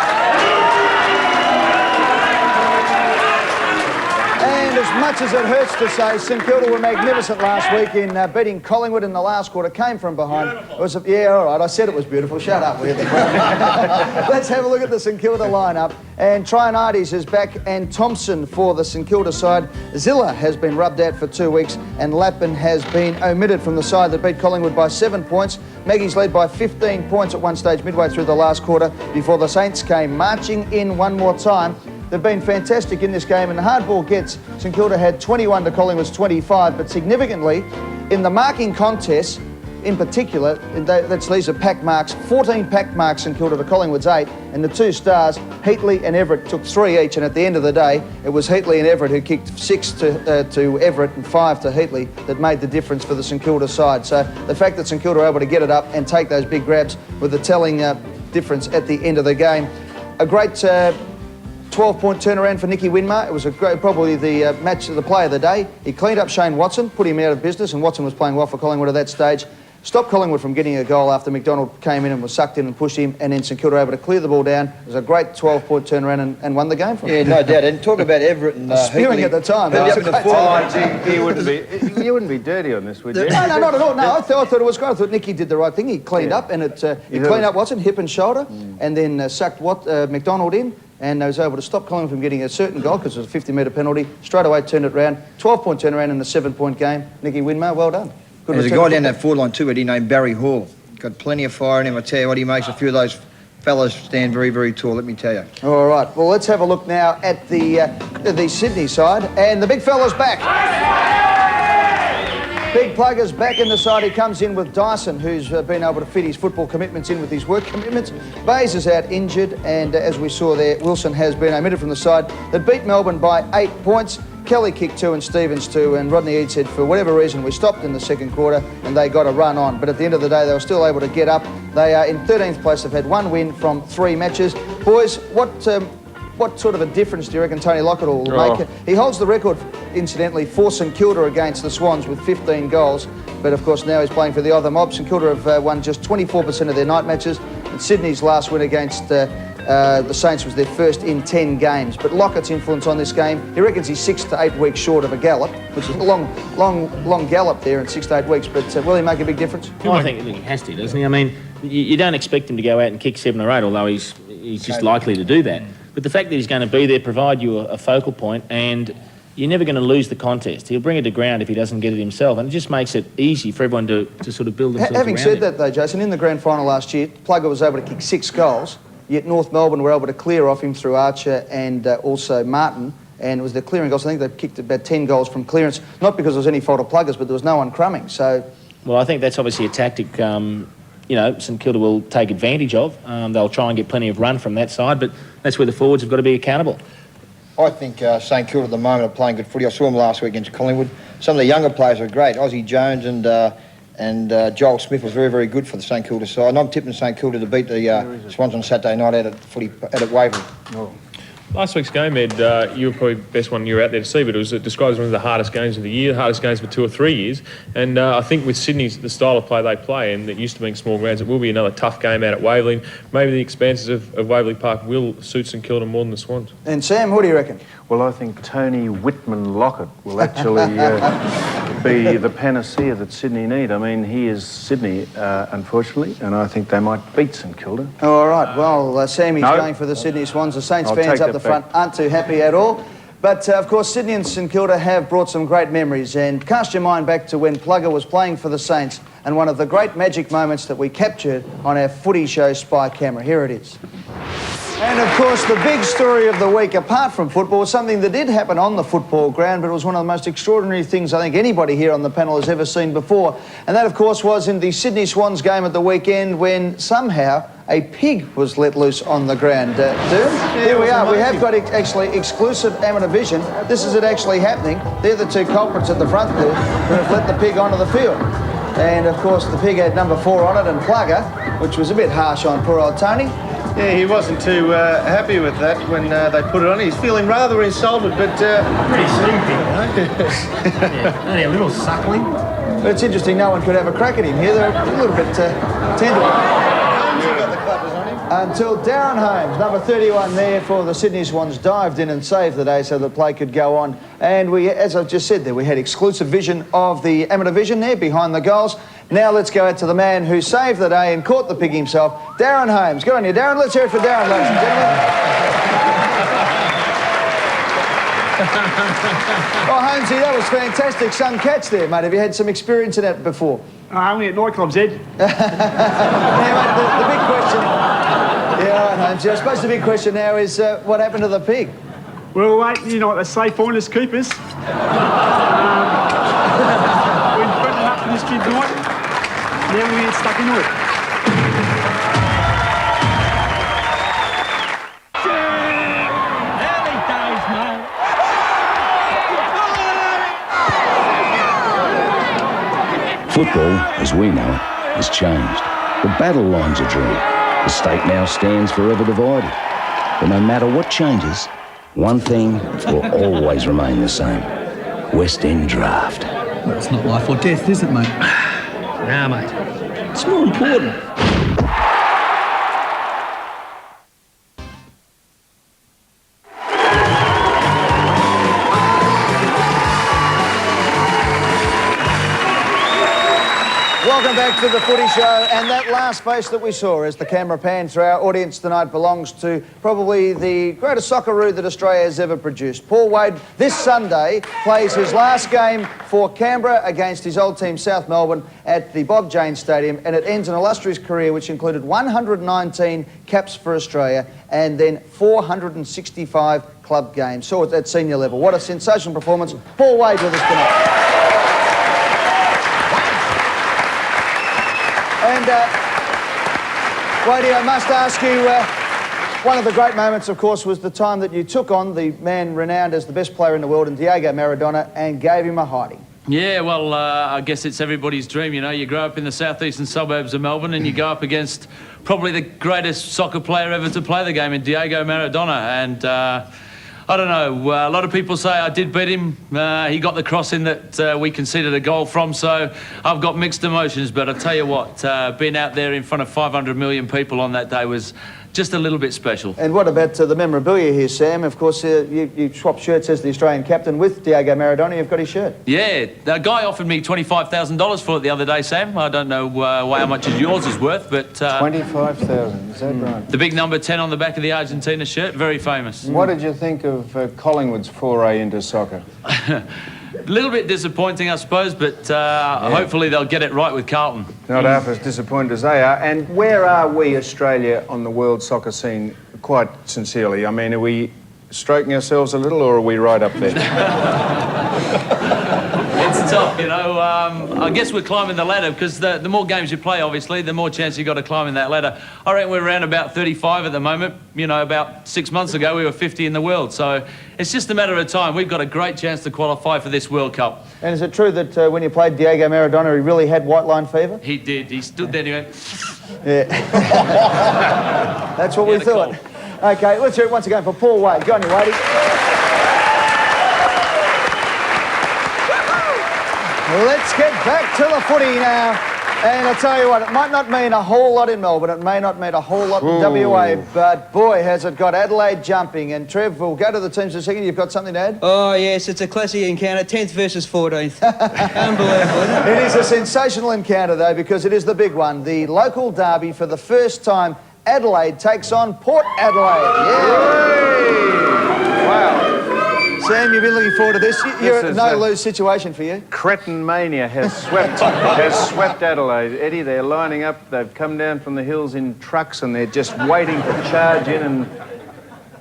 And as much as it hurts to say, St Kilda were magnificent last week in beating Collingwood in the last quarter, came from behind. It was all right, I said it was beautiful. Shut up, will you? Let's have a look at the St Kilda lineup. And Traianardes is back, and Thompson for the St Kilda side. Zilla has been rubbed out for 2 weeks, and Lappin has been omitted from the side that beat Collingwood by 7 points. Maggie's led by 15 points at one stage midway through the last quarter before the Saints came marching in one more time. They've been fantastic in this game, and the hard ball gets. St Kilda had 21 to Collingwood's 25, but significantly, in the marking contests, in particular, these are pack marks, 14 pack marks St Kilda to Collingwood's 8, and the two stars, Heatley and Everett, took 3 each, and at the end of the day, it was Heatley and Everett who kicked 6 to Everett and 5 to Heatley that made the difference for the St Kilda side. So the fact that St Kilda were able to get it up and take those big grabs with the telling difference at the end of the game. A great 12-point turnaround for Nicky Winmar. It was probably the match of the play of the day. He cleaned up Shane Watson, put him out of business, and Watson was playing well for Collingwood at that stage. Stopped Collingwood from getting a goal after McDonald came in and was sucked in and pushed him, and then St Kilda were able to clear the ball down. It was a great 12-point turnaround and won the game for him. Yeah, no doubt. And talk about Everett and spewing at the time. You wouldn't be dirty on this, would you? No, not at all. No, I thought it was great. I thought Nicky did the right thing. He cleaned up, and he cleaned up Watson, hip and shoulder, and then sucked McDonald in. And they was able to stop Collingwood from getting a certain goal because it was a 50-metre penalty. Straight away turned it round. 12-point turnaround in the 7-point game. Nicky Winmar, well done. There's a guy down that forward line too, Eddie, named Barry Hall. Got plenty of fire in him. I tell you what, he makes a few of those fellas stand very, very tall, let me tell you. All right, well, let's have a look now at the Sydney side. And the big fella's back. Big Plugger's back in the side. He comes in with Dyson, who's been able to fit his football commitments in with his work commitments. Bayes is out injured, and as we saw there, Wilson has been omitted from the side. They beat Melbourne by 8 points. Kelly kicked 2 and Stevens 2, and Rodney Eade said, for whatever reason, we stopped in the second quarter and they got a run on. But at the end of the day, they were still able to get up. They are in 13th place. They've had 1 win from 3 matches. Boys, what sort of a difference do you reckon Tony Lockett will make? He holds the record, incidentally, for St Kilda against the Swans with 15 goals. But, of course, now he's playing for the other mob. St Kilda have won just 24% of their night matches. And Sydney's last win against the Saints was their first in 10 games. But Lockett's influence on this game, he reckons he's 6 to 8 weeks short of a gallop, which is a long gallop there in 6 to 8 weeks. But will he make a big difference? Well, I think he has to, doesn't he? I mean, you don't expect him to go out and kick 7 or 8, although he's just likely to do that. But the fact that he's going to be there, provide you a focal point, and you're never going to lose the contest. He'll bring it to ground if he doesn't get it himself, and it just makes it easy for everyone to sort of build themselves around Having said that, though, Jason, in the grand final last year, Plugger was able to kick 6 goals, yet North Melbourne were able to clear off him through Archer and also Martin, and it was their clearing goals. I think they kicked about 10 goals from clearance, not because there was any fault of Pluggers, but there was no one crumbing, so... Well, I think that's obviously a tactic, St Kilda will take advantage of. They'll try and get plenty of run from that side, but that's where the forwards have got to be accountable. I think St Kilda at the moment are playing good footy. I saw them last week against Collingwood. Some of the younger players are great. Ozzie Jones and Joel Smith was very, very good for the St Kilda side. And I'm tipping St Kilda to beat the Swans on Saturday night out at Waverley. Oh. Last week's game, Ed, you were probably the best one you were out there to see, but it was described as one of the hardest games of the year, the hardest games for 2 or 3 years. And I think with Sydney's, the style of play they play, and it used to being small grounds, it will be another tough game out at Waverley. Maybe the expanses of Waverley Park will suit St Kilda more than the Swans. And Sam, what do you reckon? Well, I think Tony Whitman-Lockett will actually be the panacea that Sydney need. I mean, he is Sydney, unfortunately, and I think they might beat St Kilda. All right, well, Sammy's going for the Sydney Swans. The Saints fans up the front aren't too happy at all. But, of course, Sydney and St Kilda have brought some great memories. And cast your mind back to when Plugger was playing for the Saints and one of the great magic moments that we captured on our Footy Show spy camera. Here it is. And, of course, the big story of the week, apart from football, was something that did happen on the football ground, but it was one of the most extraordinary things I think anybody here on the panel has ever seen before. And that, of course, was in the Sydney Swans game at the weekend when somehow a pig was let loose on the ground. Here we are. We have got actually exclusive amateur vision. This is it actually happening. They're the two culprits at the front there who have let the pig onto the field. And, of course, the pig had number 4 on it and Plugger, which was a bit harsh on poor old Tony. Yeah, he wasn't too happy with that when they put it on. He's feeling rather insulted, but... Pretty sleepy, though. Yeah, only a little suckling. But it's interesting, no one could have a crack at him here. They're a little bit tender. Until Darren Holmes, number 31 there for the Sydney Swans, dived in and saved the day so the play could go on. And we, as I've just said there, we had exclusive vision of the amateur vision there behind the goals. Now let's go out to the man who saved the day and caught the pig himself, Darren Holmes. Good on you, Darren. Let's hear it for Darren, ladies and gentlemen. Oh, Holmesy, that was fantastic. Some catch there, mate. Have you had some experience in that before? Only at nightclubs, Ed. Now, mate, the big question... Yeah, all right, Holmesy. I suppose the big question now is what happened to the pig? Well, mate, you know what they say, finders keepers. Went putting up for this kid tonight. Now we get stuck into it. Early days, mate. Football, as we know it, has changed. The battle lines are drawn. The state now stands forever divided. But no matter what changes, one thing will always remain the same. West End draft. Well, it's not life or death, is it, mate? Nah, mate. It's more important. Welcome back to the Footy Show, and that last face that we saw as the camera panned through our audience tonight belongs to probably the greatest socceroo that Australia has ever produced. Paul Wade, this Sunday, plays his last game for Canberra against his old team South Melbourne at the Bob Jane Stadium, and it ends an illustrious career which included 119 caps for Australia and then 465 club games. So at senior level. What a sensational performance. Paul Wade with us tonight. And, Wadey, I must ask you, one of the great moments, of course, was the time that you took on the man renowned as the best player in the world, in Diego Maradona, and gave him a hiding. Yeah, well, I guess it's everybody's dream, you know. You grow up in the southeastern suburbs of Melbourne and you go up against probably the greatest soccer player ever to play the game in Diego Maradona. And I don't know, a lot of people say I did beat him. He got the crossing that we conceded a goal from, so I've got mixed emotions. But I tell you what, being out there in front of 500 million people on that day was just a little bit special. And what about the memorabilia here, Sam? Of course, you swapped shirts as the Australian captain with Diego Maradona. You've got his shirt. Yeah, the guy offered me $25,000 for it the other day, Sam. I don't know how much yours is worth, but... 25,000, is that right? The big number 10 on the back of the Argentina shirt, very famous. What did you think of Collingwood's foray into soccer? A little bit disappointing, I suppose, but hopefully they'll get it right with Carlton. Not half as disappointed as they are. And where are we, Australia, on the world soccer scene, quite sincerely? I mean, are we stroking ourselves a little, or are we right up there? It's tough, you know. I guess we're climbing the ladder because the more games you play, obviously, the more chance you've got of climbing that ladder. I reckon we're around about 35 at the moment. You know, about 6 months ago, we were 50 in the world. So it's just a matter of time. We've got a great chance to qualify for this World Cup. And is it true that when you played Diego Maradona, he really had white line fever? He did. He stood there and he went... Yeah. That's what we thought. Okay, let's hear it once again for Paul Wade. Go on, you Wadey. Let's get back to the footy now. And I'll tell you what, it might not mean a whole lot in Melbourne, it may not mean a whole lot in WA, but boy, has it got Adelaide jumping. And Trev, we'll go to the teams in a second. You've got something to add? Oh, yes, it's a classic encounter, 10th versus 14th. Unbelievable, isn't it? It is a sensational encounter, though, because it is the big one. The local derby for the first time. Adelaide takes on Port Adelaide. Yeah. Wow. Sam, you've been looking forward to this. You're This a is no-lose situation for you. Cretin mania has swept Adelaide. Eddie, they're lining up. They've come down from the hills in trucks and they're just waiting to charge in and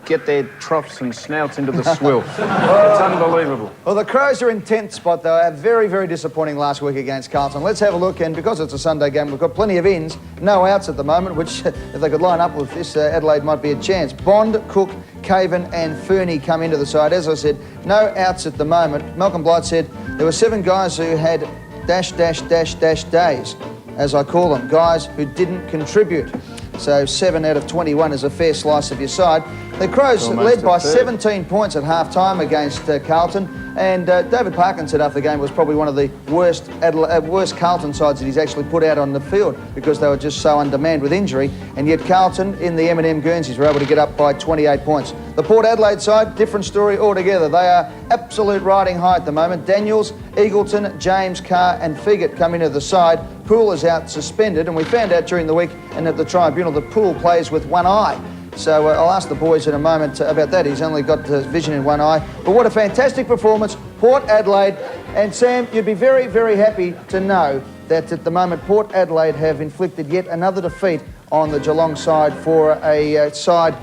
get their troughs and snouts into the swill. It's unbelievable. Well, the Crows are in 10th spot, though. Very, very disappointing last week against Carlton. Let's have a look, and because it's a Sunday game, we've got plenty of ins, no outs at the moment, which, if they could line up with this, Adelaide might be a chance. Bond, Cook, Caven and Fernie come into the side. As I said, no outs at the moment. Malcolm Blight said there were 7 guys who had dash days, as I call them, guys who didn't contribute. So 7 out of 21 is a fair slice of your side. The Crows led by 17 points at half-time against Carlton, and David Parkin said after the game it was probably one of the worst Carlton sides that he's actually put out on the field because they were just so undermanned with injury, and yet Carlton in the M&M Guernseys were able to get up by 28 points. The Port Adelaide side, different story altogether. They are absolute riding high at the moment. Daniels, Eagleton, James, Carr and Figott come into the side. Poole is out suspended, and we found out during the week and at the tribunal that Poole plays with one eye. So I'll ask the boys in a moment about that. He's only got vision in one eye. But what a fantastic performance, Port Adelaide. And Sam, you'd be very, very happy to know that at the moment Port Adelaide have inflicted yet another defeat on the Geelong side for a side,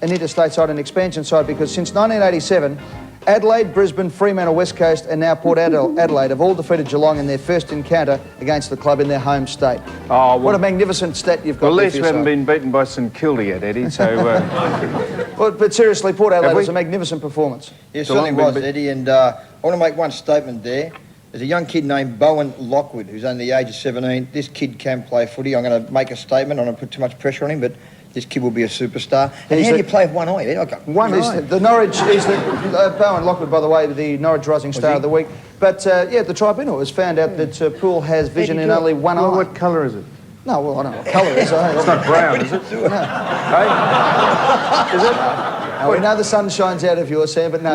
an interstate side, an expansion side, because since 1987, Adelaide, Brisbane, Fremantle, West Coast and now Port Adelaide have all defeated Geelong in their first encounter against the club in their home state. Oh, well, what a magnificent stat you've got. Well, at there least we haven't been beaten by St Kilda yet, Eddie, so... Well, but seriously, Port Adelaide was a magnificent performance. Yeah, it certainly was, Eddie, and I want to make one statement there. There's a young kid named Bowen Lockwood who's only the age of 17. This kid can play footy. I'm going to make a statement. I don't want to put too much pressure on him, but this kid will be a superstar. And how do you play with one eye? One eye. The Norwich is the Bowen Lockwood, by the way, the Norwich Rising Star of the Week. But yeah, the tribunal has found out that Poole has vision in only one eye. What colour is it? No, well, I don't know what colour it is. It's not brown, is it? No. Hey? Is it? No, we know the sun shines out of yours, Sam, but no.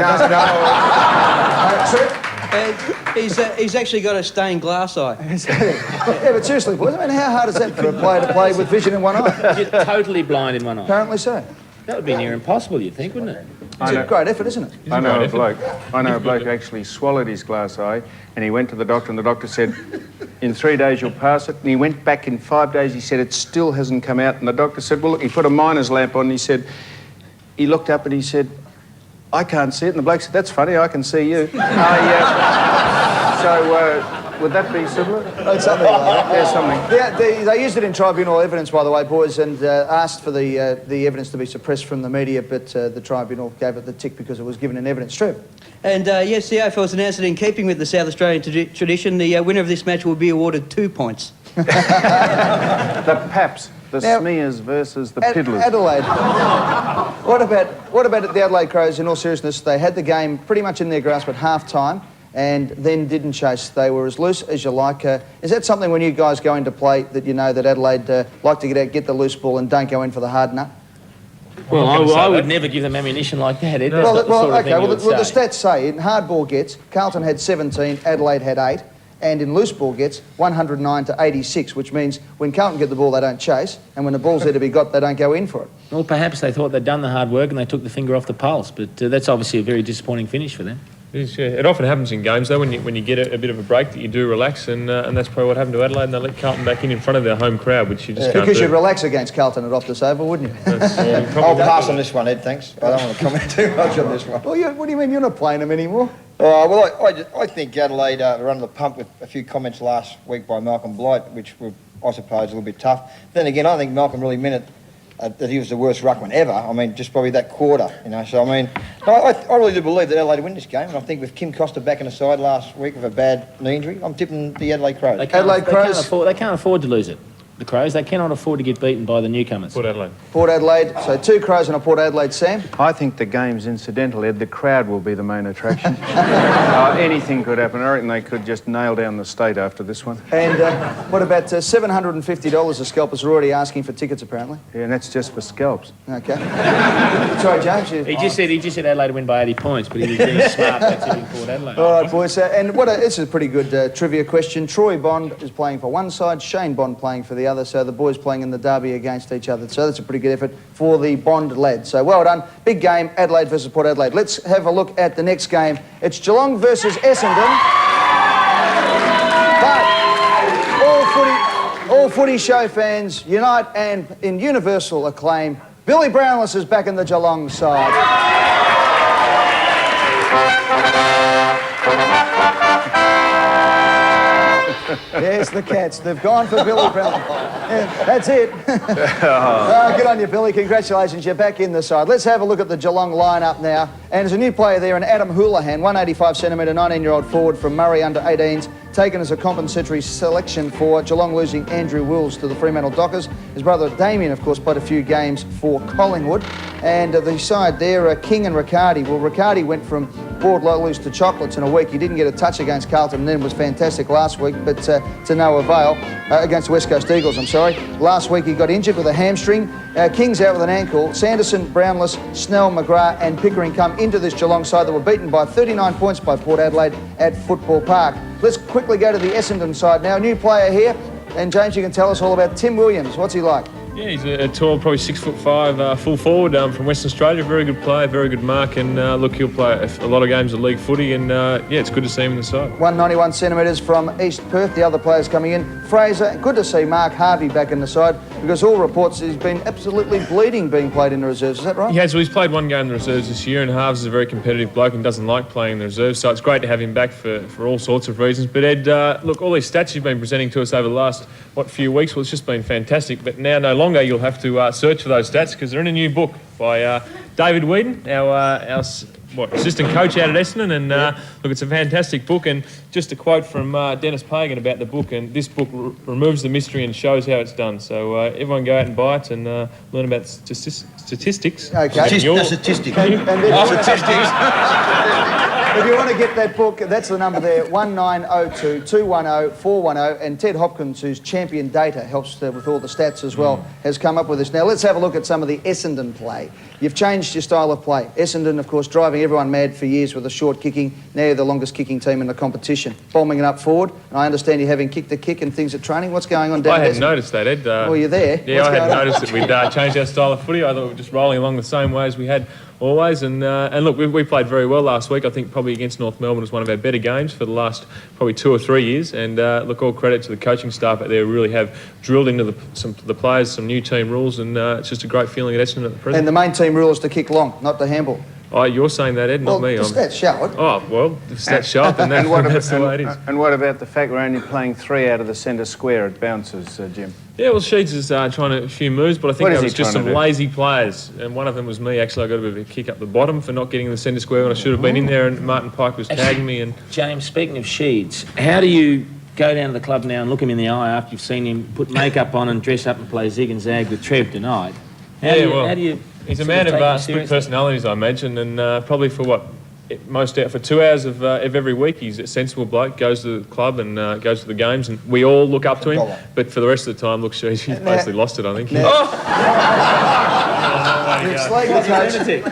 He's actually got a stained glass eye. Yeah, but seriously, boys, I mean, how hard is that for a player to play with vision in one eye? You're totally blind in one eye. Apparently so. That would be near impossible, you'd think, wouldn't it? It's a great effort, isn't it? I know a bloke who actually swallowed his glass eye and he went to the doctor and the doctor said, in 3 days you'll pass it. And he went back in 5 days, he said, it still hasn't come out. And the doctor said, well, look, he put a miner's lamp on and he said, he looked up and he said, I can't see it. And the bloke said, that's funny, I can see you. Would that be similar? Something like that. Yeah, something. Yeah, they used it in tribunal evidence, by the way, boys, and asked for the evidence to be suppressed from the media, but the tribunal gave it the tick because it was given in evidence. True. And yes, the AFL has announced that in keeping with the South Australian tradition, the winner of this match will be awarded 2 points. The Paps, the Smears versus the Piddlers. Adelaide. What about the Adelaide Crows? In all seriousness, they had the game pretty much in their grasp at half-time and then didn't chase. They were as loose as you like. Is that something when you guys go into play that you know that Adelaide like to get the loose ball and don't go in for the hard nut? Well, I would never give them ammunition like that, Ed. Well, the stats say in hard ball gets, Carlton had 17, Adelaide had 8, and in loose ball gets 109 to 86, which means when Carlton get the ball, they don't chase, and when the ball's there to be got, they don't go in for it. Well, perhaps they thought they'd done the hard work and they took the finger off the pulse, but that's obviously a very disappointing finish for them. It is, yeah. It often happens in games, though, when you get a bit of a break, that you do relax, and that's probably what happened to Adelaide, and they let Carlton back in front of their home crowd, which you just can't because do. you'd relax against Carlton at Optus Oval, wouldn't you? I'll pass on this one, Ed, thanks. I don't want to comment too much on this one. Well, what do you mean you're not playing them anymore? Well, I think Adelaide were under the pump with a few comments last week by Malcolm Blight, which were, I suppose, a little bit tough. Then again, I think Malcolm really meant it. That he was the worst ruckman ever. I mean, just probably that quarter, you know. So, I mean, I really do believe that Adelaide win this game. And I think with Kim Costa back in the side last week with a bad knee injury, I'm tipping the Adelaide Crows. They can't afford to lose it. the Crows. They cannot afford to get beaten by the newcomers. Port Adelaide. Port Adelaide, so 2 Crows and a Port Adelaide, Sam. I think the game's incidental, Ed. The crowd will be the main attraction. Anything could happen. I reckon they could just nail down the state after this one. And what about $750 a scalpers are already asking for tickets, apparently? Yeah, and that's just for scalps. Okay. Sorry, James. He just said Adelaide to win by 80 points, but he was being smart about tipping Port Adelaide. All right, boys. And this is a pretty good trivia question. Troy Bond is playing for one side, Shane Bond playing for the other, so the boys playing in the derby against each other. So that's a pretty good effort for the Bond lads. So well done. Big game, Adelaide versus Port Adelaide. Let's have a look at the next game. It's Geelong versus Essendon. But all footy show fans unite and in universal acclaim, Billy Brownless is back in the Geelong side. There's the Cats. They've gone for Billy Brown. Yeah, that's it. Good on you, Billy. Congratulations. You're back in the side. Let's have a look at the Geelong lineup now. And there's a new player there, an Adam Houlihan, 185 centimetre, 19-year-old forward from Murray under-18s, taken as a compensatory selection for Geelong losing Andrew Wills to the Fremantle Dockers. His brother Damien, of course, played a few games for Collingwood. And the side there, King and Riccardi. Well, Riccardi went from boiled loose to chocolates in a week. He didn't get a touch against Carlton and then was fantastic last week, but to no avail. Against the West Coast Eagles, I'm sorry. Last week he got injured with a hamstring. King's out with an ankle. Sanderson, Brownless, Snell, McGrath and Pickering come into this Geelong side that were beaten by 39 points by Port Adelaide at Football Park. Let's quickly go to the Essendon side now. New player here, and James, you can tell us all about Tim Williams. What's he like? Yeah, he's a tall, probably 6'5", full forward from Western Australia. Very good player, very good mark, and look, he'll play a lot of games of league footy, and yeah, it's good to see him in the side. 191 centimetres from East Perth. The other players coming in. Fraser, good to see Mark Harvey back in the side, because all reports he's been absolutely bleeding being played in the reserves. Is that right? He has. Well, he's played one game in the reserves this year, and Harves is a very competitive bloke and doesn't like playing in the reserves, so it's great to have him back for all sorts of reasons. But Ed, look, all these stats you've been presenting to us over the last, few weeks, well, it's just been fantastic. But now no longer you'll have to search for those stats, because they're in a new book by David Whedon, our assistant coach out at Essendon, and look, it's a fantastic book. And just a quote from Dennis Pagan about the book, and this book removes the mystery and shows how it's done. So everyone go out and buy it and learn about statistics. Okay. Statistics. If you want to get that book, that's the number there, 1902-210-410, and Ted Hopkins, who's champion data, helps with all the stats as well, has come up with this. Now, let's have a look at some of the Essendon play. You've changed your style of play. Essendon, of course, driving everyone mad for years with a short kicking. Now you're the longest kicking team in the competition. Bombing it up forward, and I understand you're having kicked the kick and things at training. What's going on down there? I hadn't noticed that, Ed. Well, you're there. Yeah, I hadn't noticed that we'd changed our style of footy. I thought we were just rolling along the same way as we had always. And look, we played very well last week. I think probably against North Melbourne was one of our better games for the last probably 2 or 3 years. And look, all credit to the coaching staff out there who really have drilled into the players some new team rules, and it's just a great feeling at Essendon at the present. And the main team rule is to kick long, not to handball. Oh, you're saying that, Ed, not me. The stats show it. Oh, well, the stats show it, and that's the way it is. And what about the fact we're only playing 3 out of the centre square at bounces, Jim? Yeah, well, Sheeds is trying a few moves, but I think there was just some to do? lazy players, and one of them was me. Actually, I got a bit of a kick up the bottom for not getting in the centre square when I should have been in there, and Martin Pike was tagging me. And James, speaking of Sheeds, how do you go down to the club now and look him in the eye after you've seen him put makeup on and dress up and play zig and zag with Trev tonight? How do you he's a man of split personalities, I imagine, and probably for 2 hours of every week, he's a sensible bloke, goes to the club and goes to the games, and we all look up to him. But for the rest of the time, look, he's basically lost it, I think.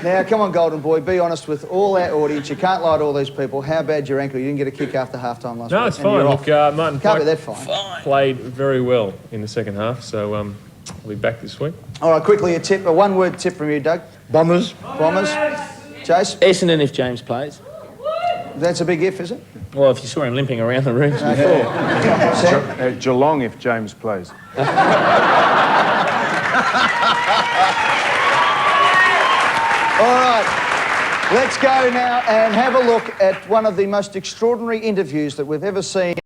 Now, come on, Golden Boy, be honest with all our audience. You can't lie to all these people. How bad's your ankle? You didn't get a kick after half-time last week. No, it's fine. Look, Martin Can't be Pike that fine. played very well in the second half, so I'll be back this week. All right, quickly a tip, a one-word tip from you, Doug. Bombers. Chase? Essendon if James plays. That's a big if, is it? Well, if you saw him limping around the room before. Geelong if James plays. All right, let's go now and have a look at one of the most extraordinary interviews that we've ever seen